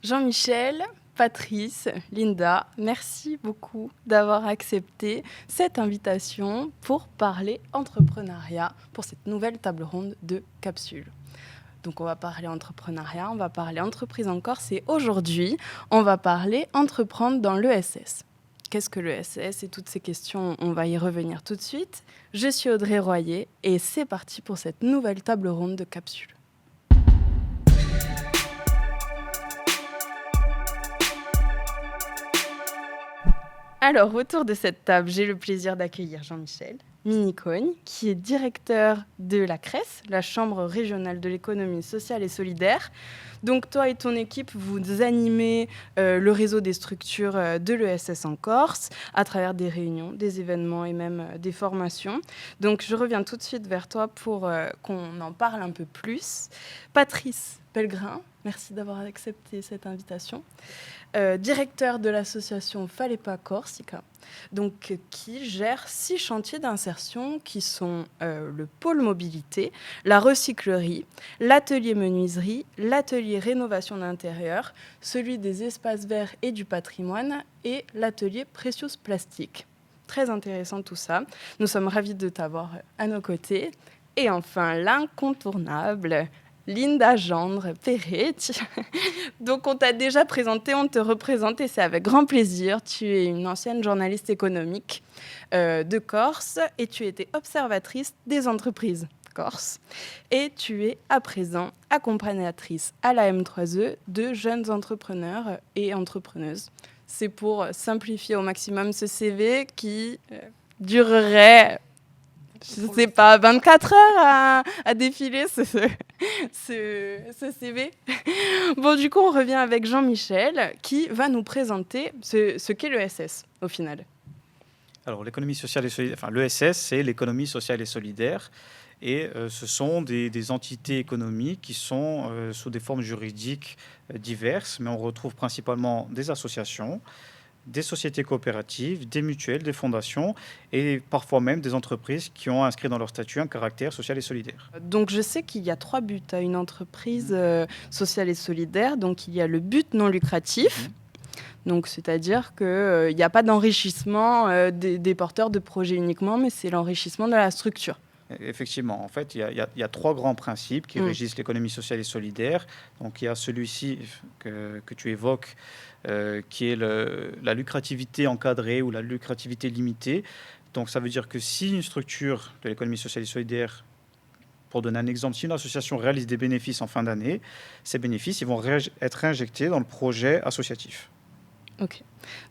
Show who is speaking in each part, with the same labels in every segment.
Speaker 1: Jean-Michel, Patrice, Linda, merci beaucoup d'avoir accepté cette invitation pour parler entrepreneuriat pour cette nouvelle table ronde de Capsule. Donc on va parler entrepreneuriat, on va parler entreprise en Corse et aujourd'hui, on va parler entreprendre dans l'ESS. Qu'est-ce que l'ESS et toutes ces questions, on va y revenir tout de suite. Je suis Audrey Royer et c'est parti pour cette nouvelle table ronde de Capsule. Alors, autour de cette table, j'ai le plaisir d'accueillir Jean-Michel Minicogne, qui est directeur de la CRES, la Chambre régionale de l'économie sociale et solidaire. Donc, toi et ton équipe, vous animez le réseau des structures de l'ESS en Corse à travers des réunions, des événements et même des formations. Donc, je reviens tout de suite vers toi pour qu'on en parle un peu plus. Patrice Pellegrin, merci d'avoir accepté cette invitation. Directeur de l'association Falepa Corsica, donc, qui gère 6 chantiers d'insertion qui sont le pôle mobilité, la recyclerie, l'atelier menuiserie, l'atelier rénovation d'intérieur, celui des espaces verts et du patrimoine et l'atelier Precious Plastique. Très intéressant tout ça. Nous sommes ravis de t'avoir à nos côtés. Et enfin, l'incontournable Linda Gendre-Perret. Donc, on t'a déjà présenté, on te représente et c'est avec grand plaisir. Tu es une ancienne journaliste économique de Corse et tu étais observatrice des entreprises corse. Et tu es à présent accompagnatrice à la M3E de jeunes entrepreneurs et entrepreneuses. C'est pour simplifier au maximum ce CV qui durerait, je ne sais pas, 24 heures à défiler ce CV. Bon, du coup, on revient avec Jean-Michel qui va nous présenter ce qu'est l'ESS au final.
Speaker 2: Alors, l'économie sociale et solidaire, enfin, l'ESS, c'est l'économie sociale et solidaire. Et ce sont des entités économiques qui sont sous des formes juridiques diverses, mais on retrouve principalement des associations, des sociétés coopératives, des mutuelles, des fondations et parfois même des entreprises qui ont inscrit dans leur statut un caractère social et solidaire.
Speaker 1: Donc, je sais qu'il y a 3 buts à une entreprise sociale et solidaire. Donc, il y a le but non lucratif. Donc, c'est-à-dire qu'il n'y a pas d'enrichissement des porteurs de projets uniquement, mais c'est l'enrichissement de la structure.
Speaker 2: Effectivement, en fait, il y a 3 grands principes qui régissent l'économie sociale et solidaire. Donc, il y a celui-ci que tu évoques, qui est la lucrativité encadrée ou la lucrativité limitée. Donc, ça veut dire que si une structure de l'économie sociale et solidaire, pour donner un exemple, si une association réalise des bénéfices en fin d'année, ces bénéfices ils vont être injectés dans le projet associatif.
Speaker 1: Ok.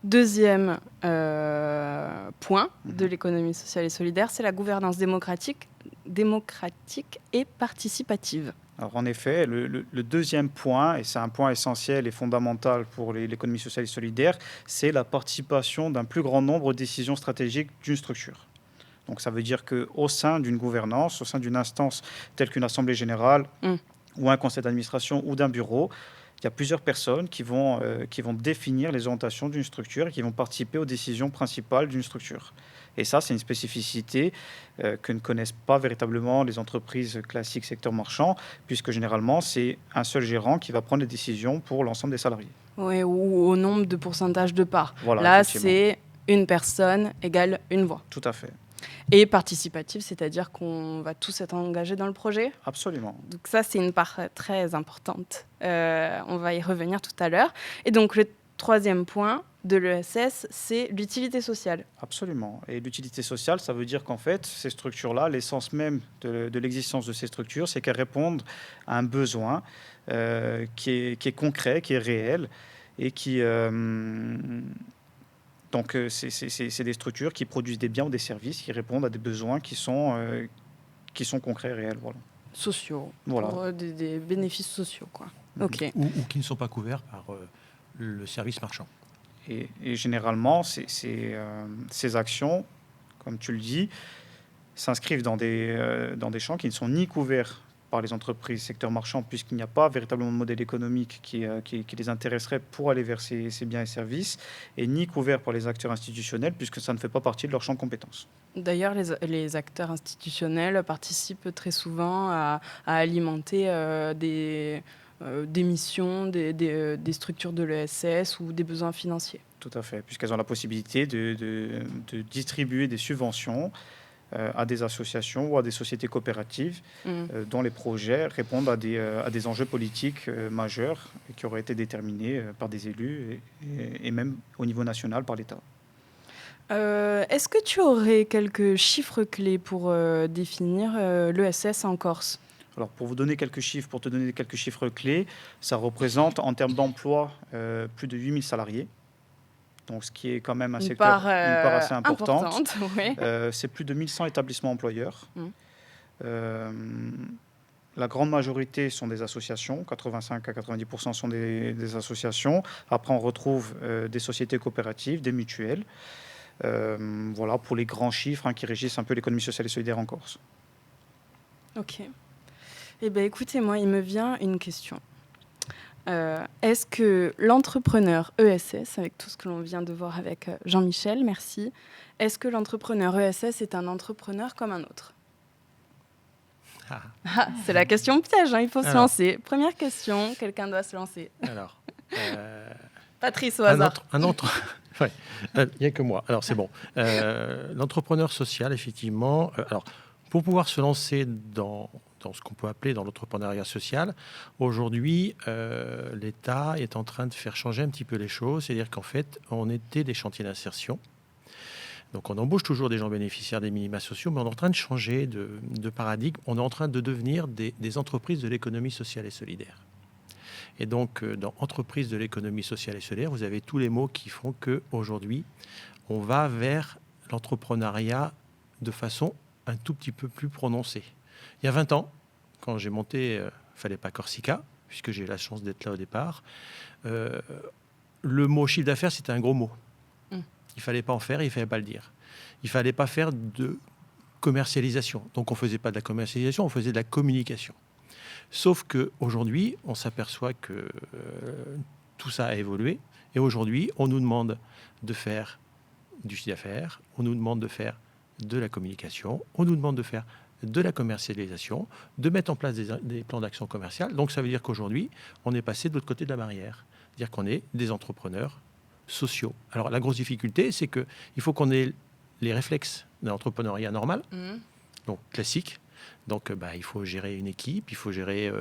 Speaker 1: Deuxième point de l'économie sociale et solidaire, c'est la gouvernance démocratique et participative.
Speaker 2: Alors en effet, le deuxième point, et c'est un point essentiel et fondamental pour l'économie sociale et solidaire, c'est la participation d'un plus grand nombre de décisions stratégiques d'une structure. Donc ça veut dire qu'au sein d'une gouvernance, au sein d'une instance telle qu'une assemblée générale ou un conseil d'administration ou d'un bureau, il y a plusieurs personnes qui vont définir les orientations d'une structure et qui vont participer aux décisions principales d'une structure. Et ça, c'est une spécificité que ne connaissent pas véritablement les entreprises classiques secteur marchand, puisque généralement, c'est un seul gérant qui va prendre les décisions pour l'ensemble des salariés.
Speaker 1: Oui, ou au nombre de pourcentage de parts.
Speaker 2: Voilà,
Speaker 1: là, c'est une personne égale une voix.
Speaker 2: Tout à fait.
Speaker 1: Et participative, c'est-à-dire qu'on va tous être engagés dans le projet.
Speaker 2: Absolument.
Speaker 1: Donc ça, c'est une part très importante. On va y revenir tout à l'heure. Et donc, le troisième point de l'ESS, c'est l'utilité sociale.
Speaker 2: Absolument. Et l'utilité sociale, ça veut dire qu'en fait, ces structures-là, l'essence même de l'existence de ces structures, c'est qu'elles répondent à un besoin qui est concret, qui est réel et qui... Donc, c'est des structures qui produisent des biens ou des services qui répondent à des besoins qui sont concrets et réels. Voilà.
Speaker 1: Sociaux,
Speaker 2: voilà.
Speaker 1: Pour des bénéfices sociaux, quoi. Okay.
Speaker 3: Ou qui ne sont pas couverts par le service marchand.
Speaker 2: Et généralement, ces actions, comme tu le dis, s'inscrivent dans des champs qui ne sont ni couverts par les entreprises secteur marchand, puisqu'il n'y a pas véritablement de modèle économique qui les intéresserait pour aller vers ces biens et services, et ni couvert par les acteurs institutionnels, puisque ça ne fait pas partie de leur champ de compétences.
Speaker 1: D'ailleurs, les acteurs institutionnels participent très souvent à alimenter des missions, des structures de l'ESS ou des besoins financiers.
Speaker 2: Tout à fait, puisqu'elles ont la possibilité de distribuer des subventions à des associations ou à des sociétés coopératives dont les projets répondent à des enjeux politiques majeurs qui auraient été déterminés par des élus et même au niveau national par l'État.
Speaker 1: Est-ce que tu aurais quelques chiffres clés pour définir l'ESS en Corse ?
Speaker 2: Alors, pour te donner quelques chiffres clés, ça représente en termes d'emploi plus de 8000 salariés. Donc, ce qui est quand même un secteur, une part assez importante.
Speaker 1: Ouais.
Speaker 2: C'est plus de 1100 établissements employeurs. La grande majorité sont des associations, 85 à 90% sont des associations. Après, on retrouve des sociétés coopératives, des mutuelles. Voilà pour les grands chiffres qui régissent un peu l'économie sociale et solidaire en Corse.
Speaker 1: Ok. Eh bien, écoutez, moi, il me vient une question. Est-ce que l'entrepreneur ESS, avec tout ce que l'on vient de voir avec Jean-Michel, merci, est-ce que l'entrepreneur ESS est un entrepreneur comme un autre ? C'est la question piège, il faut se lancer. Première question, quelqu'un doit se lancer.
Speaker 3: Alors,
Speaker 1: Patrice, au hasard.
Speaker 3: Ouais, il n'y a que moi. Alors, c'est bon. L'entrepreneur social, effectivement. Alors, pour pouvoir se lancer dans ce qu'on peut appeler dans l'entrepreneuriat social, aujourd'hui, l'État est en train de faire changer un petit peu les choses. C'est-à-dire qu'en fait, on était des chantiers d'insertion. Donc, on embauche toujours des gens bénéficiaires des minima sociaux, mais on est en train de changer de paradigme. On est en train de devenir des entreprises de l'économie sociale et solidaire. Et donc, dans entreprises de l'économie sociale et solidaire, vous avez tous les mots qui font qu'aujourd'hui, on va vers l'entrepreneuriat de façon un tout petit peu plus prononcée. Il y a 20 ans, quand j'ai monté Fallait pas Corsica, puisque j'ai eu la chance d'être là au départ, le mot chiffre d'affaires, c'était un gros mot. Il ne fallait pas en faire et il ne fallait pas le dire. Il ne fallait pas faire de commercialisation. Donc, on ne faisait pas de la commercialisation, on faisait de la communication. Sauf qu'aujourd'hui, on s'aperçoit que tout ça a évolué. Et aujourd'hui, on nous demande de faire du chiffre d'affaires, on nous demande de faire de la communication, on nous demande de faire de la commercialisation, de mettre en place des plans d'action commerciale. Donc, ça veut dire qu'aujourd'hui, on est passé de l'autre côté de la barrière. C'est-à-dire qu'on est des entrepreneurs sociaux. Alors, la grosse difficulté, c'est qu'il faut qu'on ait les réflexes d'un entrepreneuriat normal, donc classique. Donc, il faut gérer une équipe, il faut gérer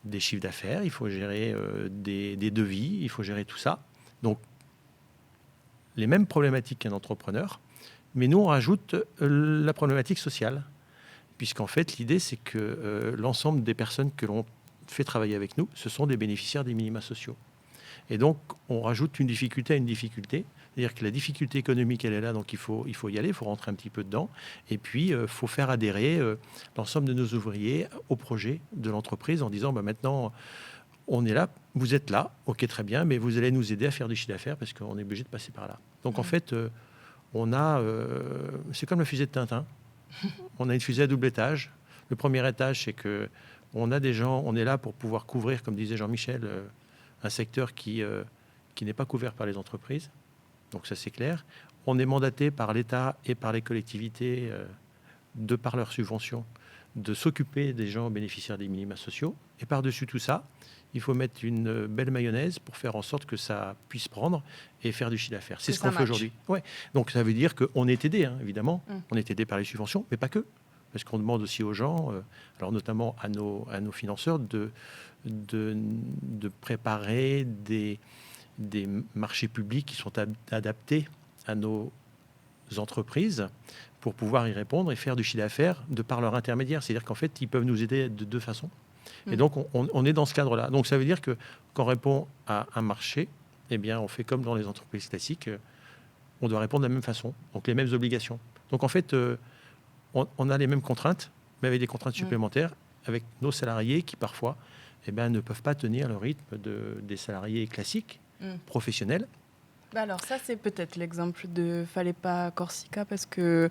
Speaker 3: des chiffres d'affaires, il faut gérer des devis, il faut gérer tout ça. Donc, les mêmes problématiques qu'un entrepreneur, mais nous, on rajoute la problématique sociale, puisqu'en fait, l'idée, c'est que l'ensemble des personnes que l'on fait travailler avec nous, ce sont des bénéficiaires des minima sociaux. Et donc, on rajoute une difficulté à une difficulté. C'est-à-dire que la difficulté économique, elle est là, donc il faut y aller, il faut rentrer un petit peu dedans. Et puis, il faut faire adhérer l'ensemble de nos ouvriers au projet de l'entreprise en disant, maintenant, on est là, vous êtes là, ok, très bien, mais vous allez nous aider à faire du chiffre d'affaires parce qu'on est obligé de passer par là. Donc, en fait, on a... c'est comme la fusée de Tintin. On a une fusée à double étage. Le premier étage, c'est qu'on a des gens, on est là pour pouvoir couvrir, comme disait Jean-Michel, un secteur qui n'est pas couvert par les entreprises. Donc ça, c'est clair. On est mandaté par l'État et par les collectivités, de par leurs subventions, de s'occuper des gens bénéficiaires des minima sociaux. Et par-dessus tout ça, il faut mettre une belle mayonnaise pour faire en sorte que ça puisse prendre et faire du chiffre d'affaires. C'est ce qu'on fait aujourd'hui. Ouais. Donc ça veut dire qu'on est aidé, évidemment. On est aidé par les subventions, mais pas que. Parce qu'on demande aussi aux gens, alors notamment à nos financeurs, de préparer des marchés publics qui sont adaptés à nos entreprises pour pouvoir y répondre et faire du chiffre d'affaires de par leur intermédiaire. C'est-à-dire qu'en fait, ils peuvent nous aider de deux façons. Et donc, on est dans ce cadre-là. Donc, ça veut dire que quand on répond à un marché, eh bien, on fait comme dans les entreprises classiques, on doit répondre de la même façon, donc les mêmes obligations. Donc, en fait, on a les mêmes contraintes, mais avec des contraintes supplémentaires, avec nos salariés qui, parfois, ne peuvent pas tenir le rythme des salariés classiques, professionnels.
Speaker 1: Alors ça, c'est peut-être l'exemple de Fallait pas Corsica, parce que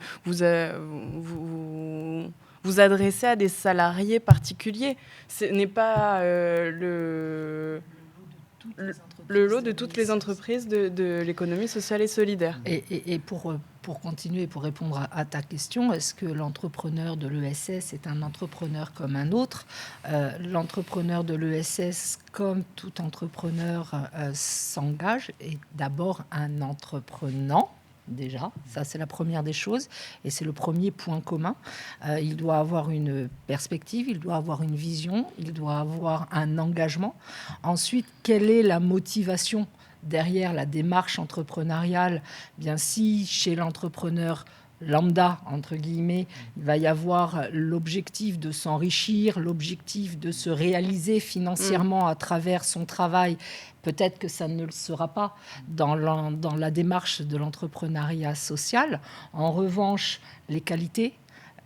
Speaker 1: vous adressez à des salariés particuliers. Ce n'est pas le lot de toutes les entreprises de l'économie sociale et solidaire.
Speaker 4: Et pour continuer, pour répondre à ta question, est-ce que l'entrepreneur de l'ESS est un entrepreneur comme un autre ? L'entrepreneur de l'ESS, comme tout entrepreneur, s'engage, est d'abord un entreprenant. Déjà, ça c'est la première des choses et c'est le premier point commun. Il doit avoir une perspective, il doit avoir une vision, il doit avoir un engagement. Ensuite, quelle est la motivation derrière la démarche entrepreneuriale ? Bien, si chez l'entrepreneur lambda, entre guillemets, il va y avoir l'objectif de s'enrichir, l'objectif de se réaliser financièrement à travers son travail. Peut-être que ça ne le sera pas dans la démarche de l'entrepreneuriat social. En revanche, les qualités,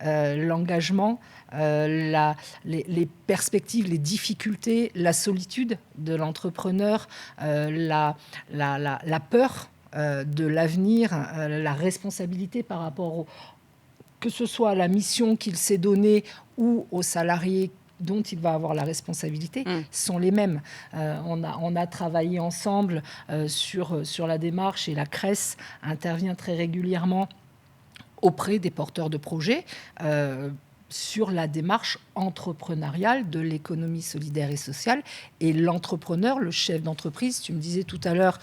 Speaker 4: l'engagement, les perspectives, les difficultés, la solitude de l'entrepreneur, la peur de l'avenir, la responsabilité par rapport que ce soit à la mission qu'il s'est donnée ou aux salariés dont il va avoir la responsabilité, sont les mêmes. On a travaillé ensemble sur la démarche et la CRES intervient très régulièrement auprès des porteurs de projets sur la démarche entrepreneuriale de l'économie solidaire et sociale. Et l'entrepreneur, le chef d'entreprise, tu me disais tout à l'heure,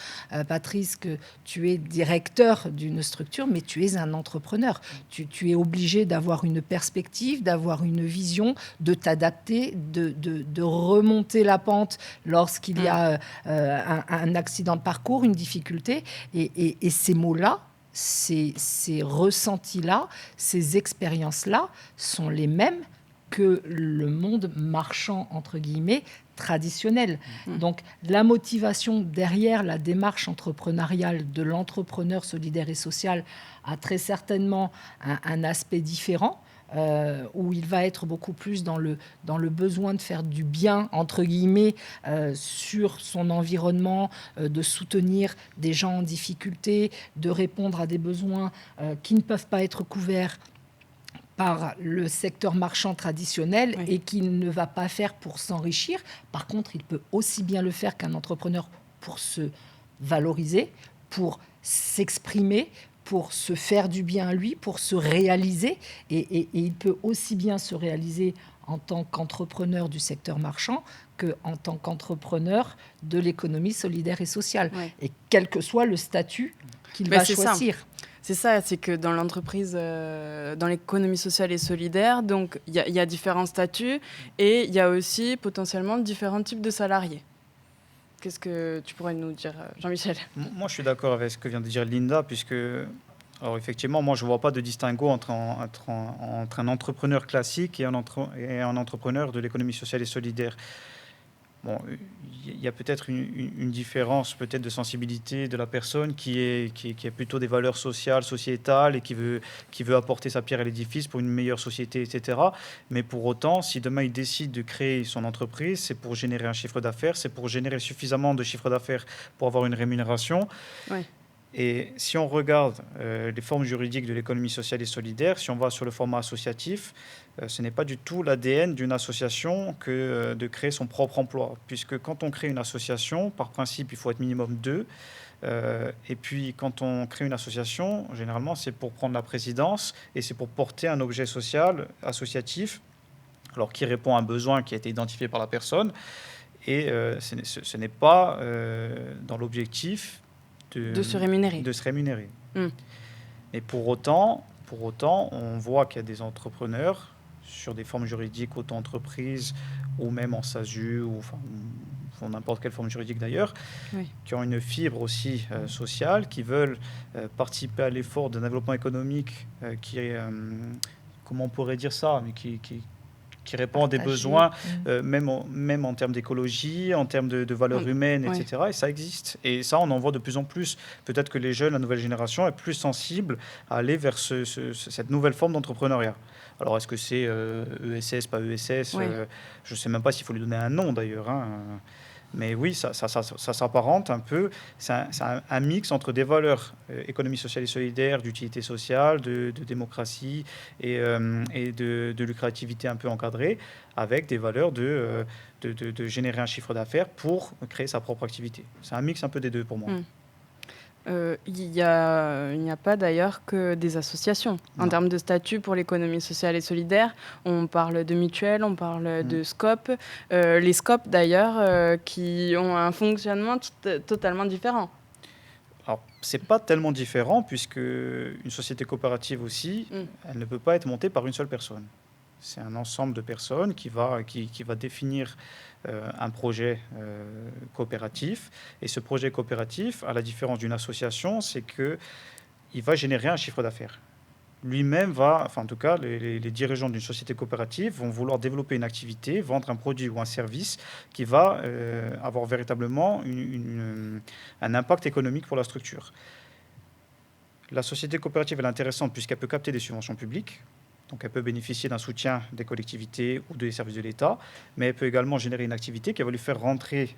Speaker 4: Patrice, que tu es directeur d'une structure, mais tu es un entrepreneur. Tu es obligé d'avoir une perspective, d'avoir une vision, de t'adapter, de remonter la pente lorsqu'il y a un accident de parcours, une difficulté. Et ces mots-là, ces ressentis-là, ces expériences-là sont les mêmes que le monde marchand, entre guillemets, traditionnel. Donc, la motivation derrière la démarche entrepreneuriale de l'entrepreneur solidaire et social a très certainement un aspect différent. Où il va être beaucoup plus dans le besoin de faire du bien, entre guillemets, sur son environnement, de soutenir des gens en difficulté, de répondre à des besoins qui ne peuvent pas être couverts par le secteur marchand traditionnel et qu'il ne va pas faire pour s'enrichir. Par contre, il peut aussi bien le faire qu'un entrepreneur pour se valoriser, pour s'exprimer, pour se faire du bien à lui, pour se réaliser. Et il peut aussi bien se réaliser en tant qu'entrepreneur du secteur marchand qu'en tant qu'entrepreneur de l'économie solidaire et sociale. Et quel que soit le statut qu'il va choisir.
Speaker 1: C'est ça, c'est que dans l'entreprise, dans l'économie sociale et solidaire, donc il y a différents statuts et il y a aussi potentiellement différents types de salariés. Qu'est-ce que tu pourrais nous dire, Jean-Michel ?
Speaker 2: Moi, je suis d'accord avec ce que vient de dire Linda, puisque, alors effectivement, moi, je ne vois pas de distinguo entre un entrepreneur classique et un entrepreneur de l'économie sociale et solidaire. Bon, il y a peut-être une différence peut-être de sensibilité de la personne qui a plutôt des valeurs sociales, sociétales et qui veut apporter sa pierre à l'édifice pour une meilleure société, etc. Mais pour autant, si demain il décide de créer son entreprise, c'est pour générer un chiffre d'affaires, c'est pour générer suffisamment de chiffre d'affaires pour avoir une rémunération. Oui. Et si on regarde les formes juridiques de l'économie sociale et solidaire, si on va sur le format associatif, ce n'est pas du tout l'ADN d'une association que de créer son propre emploi. Puisque quand on crée une association, par principe, il faut être minimum 2. Et puis, quand on crée une association, généralement, c'est pour prendre la présidence et c'est pour porter un objet social, associatif, alors qui répond à un besoin qui a été identifié par la personne. Et ce n'est pas dans l'objectif de se rémunérer. Et pour autant, on voit qu'il y a des entrepreneurs sur des formes juridiques, auto-entreprise ou même en SASU ou n'importe quelle forme juridique d'ailleurs, qui ont une fibre aussi sociale, qui veulent participer à l'effort de développement économique qui est, comment on pourrait dire ça, mais qui répond à des besoins, même en termes d'écologie, en termes de valeurs humaines, etc. Et ça existe. Et ça, on en voit de plus en plus. Peut-être que les jeunes, la nouvelle génération, est plus sensible à aller vers cette nouvelle forme d'entrepreneuriat. Alors, est-ce que c'est ESS, pas ESS Je ne sais même pas s'il faut lui donner un nom, d'ailleurs. Mais oui, ça s'apparente un peu. C'est un mix entre des valeurs économie sociale et solidaire, d'utilité sociale, de démocratie et de lucrativité un peu encadrée, avec des valeurs de générer un chiffre d'affaires pour créer sa propre activité. C'est un mix un peu des deux pour moi.
Speaker 1: Il n'y a pas d'ailleurs que des associations. En
Speaker 2: Non.
Speaker 1: termes de statut pour l'économie sociale et solidaire, on parle de mutuelles, on parle de SCOP. Les SCOP d'ailleurs qui ont un fonctionnement totalement différent.
Speaker 2: Alors, c'est pas tellement différent puisque une société coopérative aussi, elle ne peut pas être montée par une seule personne. C'est un ensemble de personnes qui va définir un projet coopératif. Et ce projet coopératif, à la différence d'une association, c'est qu'il va générer un chiffre d'affaires. Lui-même en tout cas, les dirigeants d'une société coopérative vont vouloir développer une activité, vendre un produit ou un service qui va avoir véritablement un impact économique pour la structure. La société coopérative est intéressante puisqu'elle peut capter des subventions publiques. Donc elle peut bénéficier d'un soutien des collectivités ou des services de l'État, mais elle peut également générer une activité qui va lui faire rentrer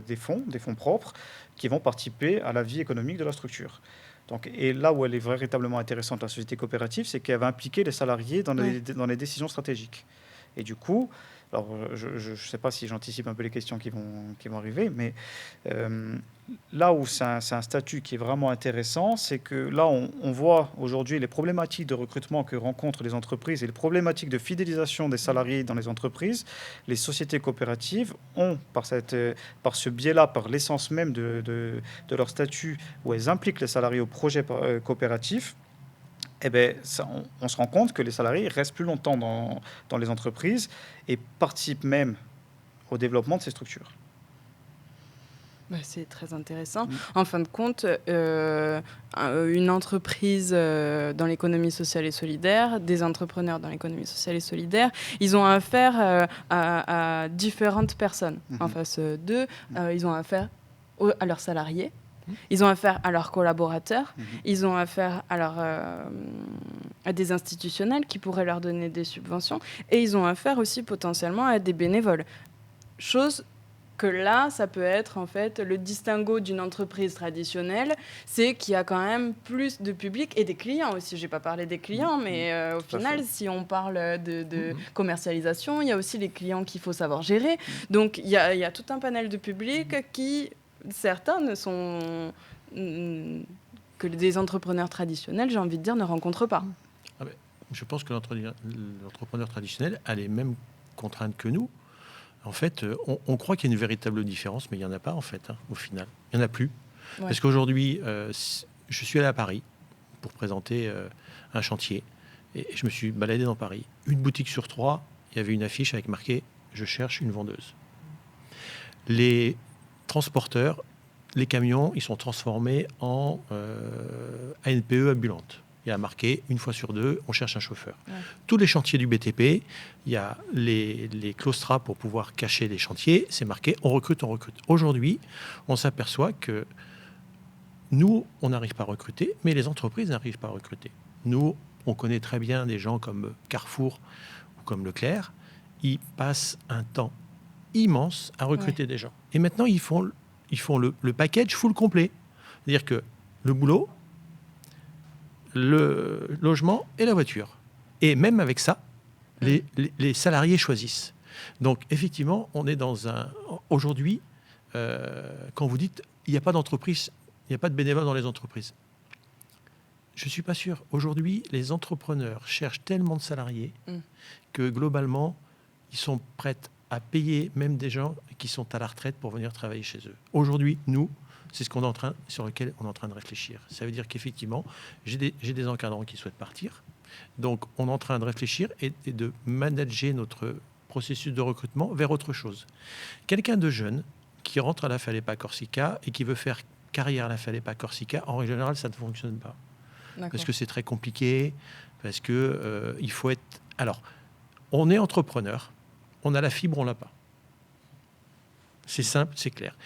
Speaker 2: des fonds propres qui vont participer à la vie économique de la structure. Donc, et là où elle est véritablement intéressante, la société coopérative, c'est qu'elle va impliquer les salariés dans les décisions stratégiques. Et du coup, alors je ne sais pas si j'anticipe un peu les questions qui vont arriver, mais là où c'est un statut qui est vraiment intéressant, c'est que là, on voit aujourd'hui les problématiques de recrutement que rencontrent les entreprises et les problématiques de fidélisation des salariés dans les entreprises. Les sociétés coopératives ont, par ce biais-là, par l'essence même de leur statut, où elles impliquent les salariés au projet coopératif, eh ben, on se rend compte que les salariés restent plus longtemps dans les entreprises et participent même au développement de ces structures.
Speaker 1: C'est très intéressant. En fin de compte, une entreprise dans l'économie sociale et solidaire, des entrepreneurs dans l'économie sociale et solidaire, ils ont affaire à différentes personnes en face d'eux. Ils ont affaire à leurs salariés. Ils ont affaire à leurs collaborateurs, ils ont affaire à des institutionnels qui pourraient leur donner des subventions, et ils ont affaire aussi potentiellement à des bénévoles. Chose que là, ça peut être en fait le distinguo d'une entreprise traditionnelle, c'est qu'il y a quand même plus de public et des clients aussi. Je n'ai pas parlé des clients, mais au final, si on parle de commercialisation, il y a aussi les clients qu'il faut savoir gérer. Donc il y a tout un panel de public qui... Certains ne sont que des entrepreneurs traditionnels, j'ai envie de dire, ne rencontrent pas.
Speaker 3: Je pense que l'entrepreneur traditionnel a les mêmes contraintes que nous. En fait, on croit qu'il y a une véritable différence, mais il n'y en a pas, en fait, au final. Il n'y en a plus. Ouais. Parce qu'aujourd'hui, je suis allé à Paris pour présenter un chantier. Et je me suis baladé dans Paris. Une boutique sur 3, il y avait une affiche avec marqué « Je cherche une vendeuse ». Les transporteurs, les camions, ils sont transformés en ANPE ambulante. Il y a marqué, une fois sur deux, on cherche un chauffeur. Ouais. Tous les chantiers du BTP, il y a les claustras pour pouvoir cacher les chantiers, c'est marqué, on recrute, on recrute. Aujourd'hui, on s'aperçoit que nous, on n'arrive pas à recruter, mais les entreprises n'arrivent pas à recruter. Nous, on connaît très bien des gens comme Carrefour ou comme Leclerc, ils passent un temps immense à recruter des gens. Et maintenant, ils font le package full complet. C'est-à-dire que le boulot, le logement et la voiture. Et même avec ça, les salariés choisissent. Donc, effectivement, on est dans un... Aujourd'hui, quand vous dites il n'y a pas d'entreprise, il n'y a pas de bénévoles dans les entreprises, je ne suis pas sûr. Aujourd'hui, les entrepreneurs cherchent tellement de salariés que, globalement, ils sont prêts à payer même des gens qui sont à la retraite pour venir travailler chez eux. Aujourd'hui, nous, c'est sur lequel on est en train de réfléchir. Ça veut dire qu'effectivement, j'ai des encadrants qui souhaitent partir. Donc, on est en train de réfléchir et de manager notre processus de recrutement vers autre chose. Quelqu'un de jeune qui rentre à la Falepa Corsica et qui veut faire carrière à la Falepa Corsica, en règle générale, ça ne fonctionne pas. D'accord. Parce que c'est très compliqué, parce que il faut être... Alors, on est entrepreneur. On a la fibre, on l'a pas. C'est simple, c'est clair.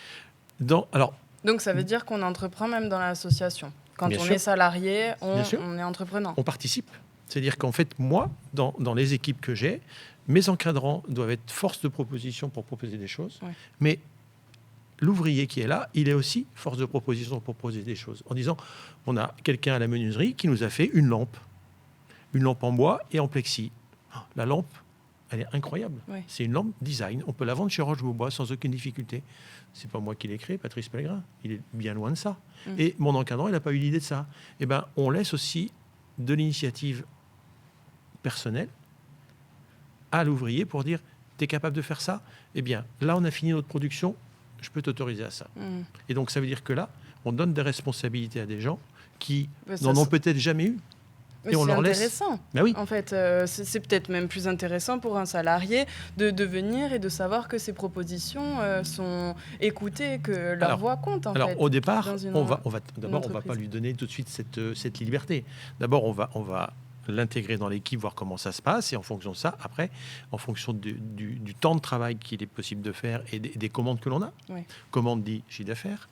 Speaker 1: Donc ça veut dire qu'on entreprend même dans l'association. Quand on est salarié, on est entreprenant.
Speaker 3: On participe. C'est-à-dire qu'en fait, moi, dans les équipes que j'ai, mes encadrants doivent être force de proposition pour proposer des choses. Ouais. Mais l'ouvrier qui est là, il est aussi force de proposition pour proposer des choses. En disant, on a quelqu'un à la menuiserie qui nous a fait une lampe en bois et en plexi. La lampe, elle est incroyable.
Speaker 1: Ouais.
Speaker 3: C'est une lampe design. On peut la vendre chez Roche-Beaubois sans aucune difficulté. C'est pas moi qui l'ai créé, Patrice Pellegrin. Il est bien loin de ça. Et mon encadrant, il n'a pas eu l'idée de ça. Eh ben, on laisse aussi de l'initiative personnelle à l'ouvrier pour dire, tu es capable de faire ça ? Eh bien, là, on a fini notre production, je peux t'autoriser à ça. Et donc, ça veut dire que là, on donne des responsabilités à des gens qui n'en ont peut-être jamais eu.
Speaker 1: Et
Speaker 3: on
Speaker 1: c'est
Speaker 3: leur laisse.
Speaker 1: intéressant.
Speaker 3: Ben oui.
Speaker 1: En fait, c'est peut-être même plus intéressant pour un salarié de venir et de savoir que ses propositions sont écoutées, que leur voix compte.
Speaker 3: Au départ, on va
Speaker 1: entreprise.
Speaker 3: pas lui donner tout de suite cette liberté. D'abord, on va l'intégrer dans l'équipe, voir comment ça se passe, et en fonction de ça, après, en fonction du temps de travail qu'il est possible de faire et des commandes que l'on a, commandes dit chiffre d'affaires,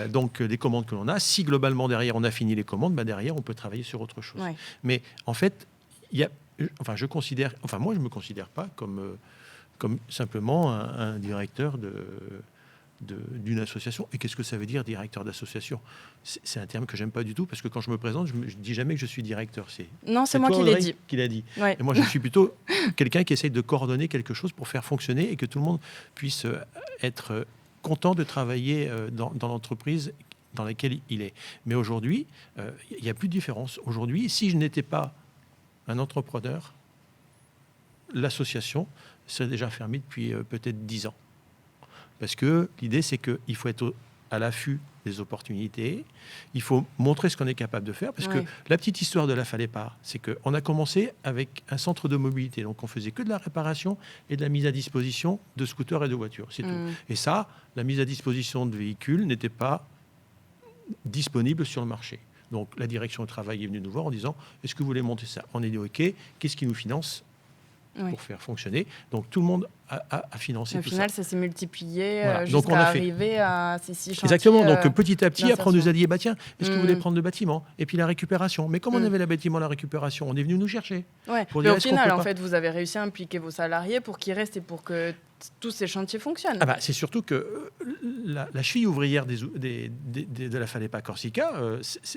Speaker 3: donc des commandes que l'on a, si globalement derrière on a fini les commandes, derrière on peut travailler sur autre chose. Mais en fait, moi je me considère pas comme simplement un directeur d'une association. Et qu'est-ce que ça veut dire, directeur d'association ? C'est un terme que j'aime pas du tout, parce que quand je me présente, je dis jamais que je suis directeur.
Speaker 1: Non, c'est moi qui l'ai dit.
Speaker 3: Qui l'a dit.
Speaker 1: Ouais.
Speaker 3: Et moi, je suis plutôt quelqu'un qui essaye de coordonner quelque chose pour faire fonctionner et que tout le monde puisse être content de travailler dans l'entreprise dans laquelle il est. Mais aujourd'hui, il n'y a plus de différence. Aujourd'hui, si je n'étais pas un entrepreneur, l'association serait déjà fermée depuis peut-être 10 ans. Parce que l'idée, c'est qu'il faut être à l'affût des opportunités. Il faut montrer ce qu'on est capable de faire. Parce que la petite histoire de la Falépar, c'est qu'on a commencé avec un centre de mobilité. Donc, on faisait que de la réparation et de la mise à disposition de scooters et de voitures. C'est tout. Et ça, la mise à disposition de véhicules n'était pas disponible sur le marché. Donc, la direction du travail est venue nous voir en disant, est-ce que vous voulez monter ça ? On est dit, OK, qu'est-ce qui nous finance pour faire fonctionner. Donc tout le monde a financé tout ça. Au
Speaker 1: final, ça s'est multiplié
Speaker 3: voilà.
Speaker 1: jusqu'à arriver à ces 6 chantiers.
Speaker 3: Exactement. Donc petit à petit, après on nous a dit, tiens, est-ce que vous voulez prendre le bâtiment ? Et puis la récupération. Mais comment on avait le bâtiment, la récupération ? On est venu nous chercher.
Speaker 1: Pour dire, mais au final, en fait, vous avez réussi à impliquer vos salariés pour qu'ils restent et pour que tous ces chantiers fonctionnent.
Speaker 3: C'est surtout que la cheville ouvrière de la Falépar Corsica,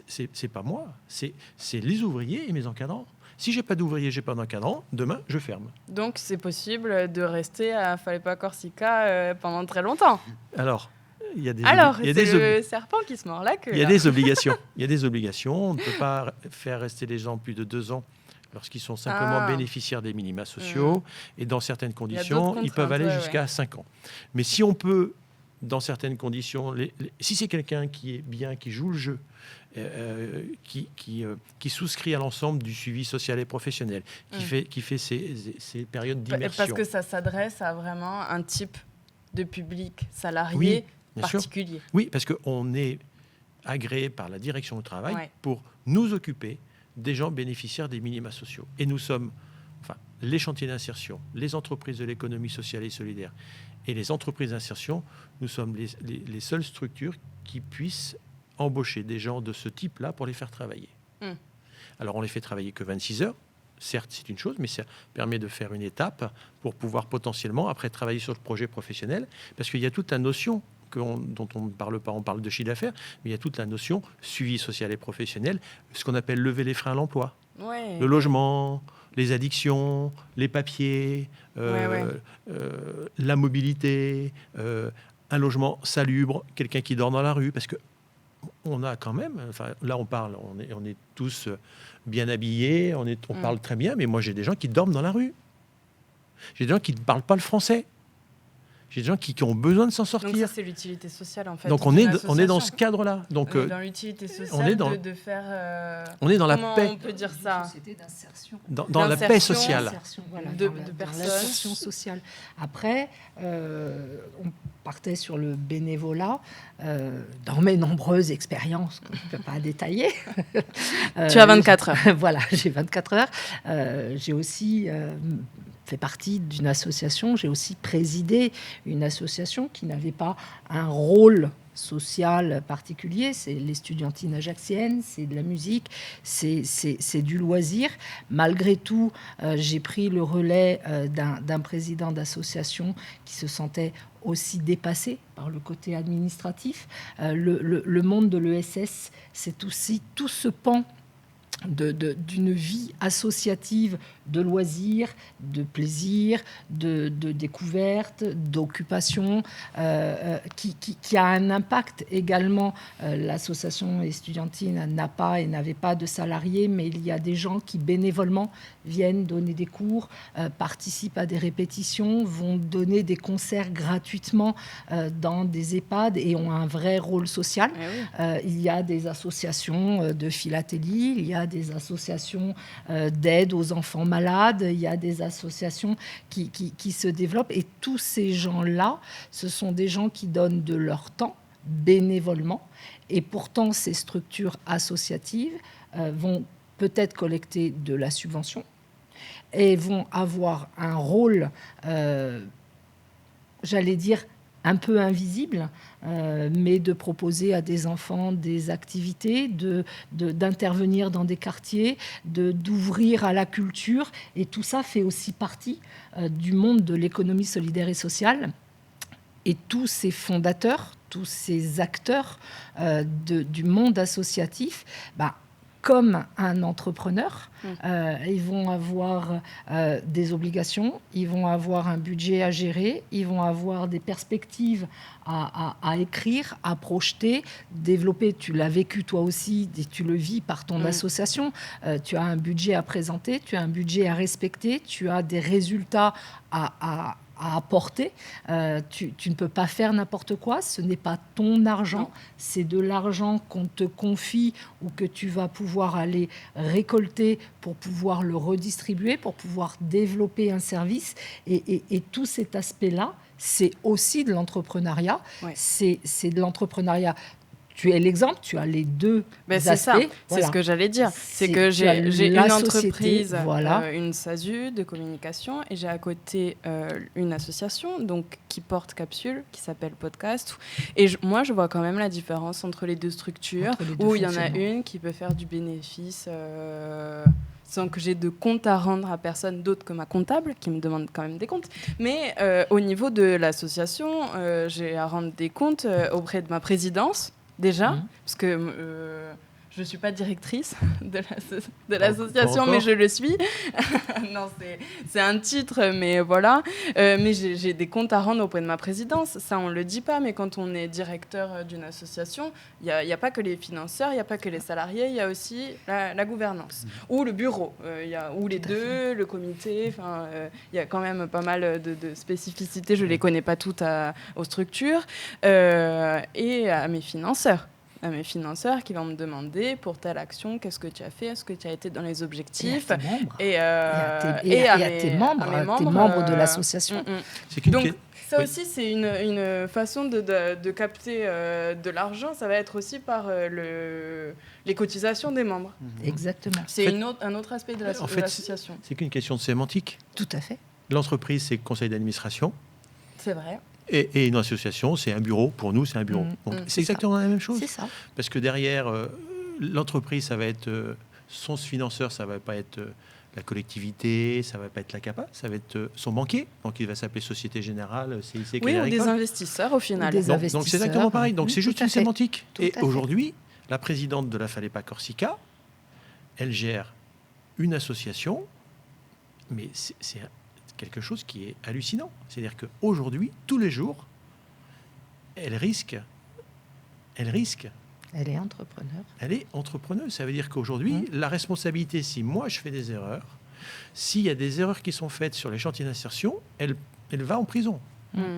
Speaker 3: c'est pas moi, c'est les ouvriers et mes encadrants. Si j'ai pas d'ouvrier, j'ai pas d'encadrant, demain, je ferme.
Speaker 1: Donc, c'est possible de rester à Falépar Corsica pendant très longtemps.
Speaker 3: Alors, il y a des
Speaker 1: le serpent qui se mord la queue.
Speaker 3: Il y a des obligations. Il y a des obligations. On ne peut pas faire rester les gens plus de 2 ans lorsqu'ils sont simplement bénéficiaires des minima sociaux. Et dans certaines conditions, ils peuvent aller jusqu'à 5 ans. Mais si on peut, dans certaines conditions, si c'est quelqu'un qui est bien, qui joue le jeu, qui souscrit à l'ensemble du suivi social et professionnel, qui fait ces périodes d'immersion.
Speaker 1: Parce que ça s'adresse à vraiment un type de public salarié particulier.
Speaker 3: Oui, parce qu'on est agréé par la direction du travail pour nous occuper des gens bénéficiaires des minima sociaux. Et nous sommes, les chantiers d'insertion, les entreprises de l'économie sociale et solidaire et les entreprises d'insertion, nous sommes les seules structures qui puissent embaucher des gens de ce type-là pour les faire travailler. Alors, on les fait travailler que 26 heures. Certes, c'est une chose, mais ça permet de faire une étape pour pouvoir potentiellement, après, travailler sur le projet professionnel. Parce qu'il y a toute la notion dont on ne parle pas, on parle de chiffre d'affaires, mais il y a toute la notion suivi social et professionnel, ce qu'on appelle lever les freins à l'emploi. Le logement, les addictions, les papiers, la mobilité, un logement salubre, quelqu'un qui dort dans la rue, parce que on a quand même, là on parle, on est tous bien habillés, on parle très bien, mais moi j'ai des gens qui dorment dans la rue. J'ai des gens qui ne parlent pas le français. J'ai des gens qui ont besoin de s'en sortir.
Speaker 1: Donc ça, c'est l'utilité sociale, en fait.
Speaker 3: Donc on est dans ce cadre-là. Donc
Speaker 1: dans l'utilité sociale, de faire...
Speaker 3: on est dans la paix.
Speaker 1: On peut dire ça.
Speaker 4: Société d'insertion.
Speaker 3: Dans la paix sociale.
Speaker 1: De personnes.
Speaker 4: L'insertion sociale. Après, on partait sur le bénévolat. Dans mes nombreuses expériences, que je ne peux pas détailler.
Speaker 1: Tu as 24 heures.
Speaker 4: Voilà, j'ai 24 heures. J'ai aussi fait partie d'une association, j'ai aussi présidé une association qui n'avait pas un rôle social particulier, c'est l'estudiantine ajaxienne, c'est de la musique, c'est du loisir. Malgré tout, j'ai pris le relais d'un président d'association qui se sentait aussi dépassé par le côté administratif. Le monde de l'ESS, c'est aussi tout ce pan d'une vie associative, de loisirs, de plaisir, de découverte, d'occupation, qui a un impact également. L'association estudiantine n'a pas et n'avait pas de salariés, mais il y a des gens qui bénévolement viennent donner des cours, participent à des répétitions, vont donner des concerts gratuitement dans des EHPAD et ont un vrai rôle social. Il y a des associations de philatélie, il y a des associations d'aide aux enfants malades, il y a des associations qui se développent. Et tous ces gens-là, ce sont des gens qui donnent de leur temps bénévolement. Et pourtant, ces structures associatives vont peut-être collecter de la subvention et vont avoir un rôle, j'allais dire, un peu invisible, mais de proposer à des enfants des activités, d'intervenir dans des quartiers, d'ouvrir à la culture. Et tout ça fait aussi partie du monde de l'économie solidaire et sociale. Et tous ces fondateurs, tous ces acteurs du monde associatif, comme un entrepreneur, ils vont avoir des obligations, ils vont avoir un budget à gérer, ils vont avoir des perspectives à écrire, à projeter, développer. Tu l'as vécu toi aussi, et tu le vis par ton association. Tu as un budget à présenter, tu as un budget à respecter, tu as des résultats à apporter. Tu ne peux pas faire n'importe quoi. Ce n'est pas ton argent. C'est de l'argent qu'on te confie ou que tu vas pouvoir aller récolter pour pouvoir le redistribuer, pour pouvoir développer un service. Et tout cet aspect-là, c'est aussi de l'entrepreneuriat. Ouais. C'est de l'entrepreneuriat. Tu es l'exemple, tu as les deux aspects.
Speaker 1: C'est ça, c'est ce que j'allais dire. C'est que j'ai une entreprise, une SASU de communication, et j'ai à côté une association donc, qui porte Capsule, qui s'appelle Podcast. Et moi, je vois quand même la différence entre les deux structures, où il y en a une qui peut faire du bénéfice sans que j'ai de compte à rendre à personne d'autre que ma comptable, qui me demande quand même des comptes. Mais au niveau de l'association, j'ai à rendre des comptes auprès de ma présidence, déjà, parce que je ne suis pas directrice de l'association, mais je le suis. Non, c'est un titre, mais voilà. Mais j'ai des comptes à rendre auprès de ma présidence. Ça, on ne le dit pas, mais quand on est directeur d'une association, il n'y a pas que les financeurs, il n'y a pas que les salariés, il y a aussi la gouvernance. Ou le bureau, ou les deux, le comité. Il y a quand même pas mal de spécificités. Je ne les connais pas toutes aux structures. Et à mes financeurs. Qui vont me demander pour telle action, qu'est-ce que tu as fait, est-ce que tu as été dans les objectifs,
Speaker 4: et à tes membres de l'association.
Speaker 1: Donc ça aussi, c'est une façon de capter de l'argent. Ça va être aussi par les cotisations des membres.
Speaker 4: Exactement.
Speaker 1: C'est un autre aspect de l'association.
Speaker 3: C'est qu'une question de sémantique.
Speaker 4: Tout à fait.
Speaker 3: L'entreprise, c'est le conseil d'administration.
Speaker 1: C'est vrai.
Speaker 3: Et une association, c'est un bureau. Pour nous, c'est un bureau. Donc, c'est exactement la même chose.
Speaker 4: C'est ça.
Speaker 3: Parce que derrière, l'entreprise, ça va être son financeur, ça ne va pas être la collectivité, ça ne va pas être la CAPA, ça va être son banquier. Donc, il va s'appeler Société Générale, CIC,
Speaker 1: ou des investisseurs, au final.
Speaker 3: Donc, c'est exactement pareil. Donc, c'est juste une sémantique. Et aujourd'hui, la présidente de la Falepa Corsica, elle gère une association, mais c'est quelque chose qui est hallucinant. C'est-à-dire qu'aujourd'hui, tous les jours, elle risque. Elle est entrepreneur. Elle est entrepreneuse. Ça veut dire qu'aujourd'hui, la responsabilité, si moi je fais des erreurs, s'il y a des erreurs qui sont faites sur les chantiers d'insertion, elle va en prison.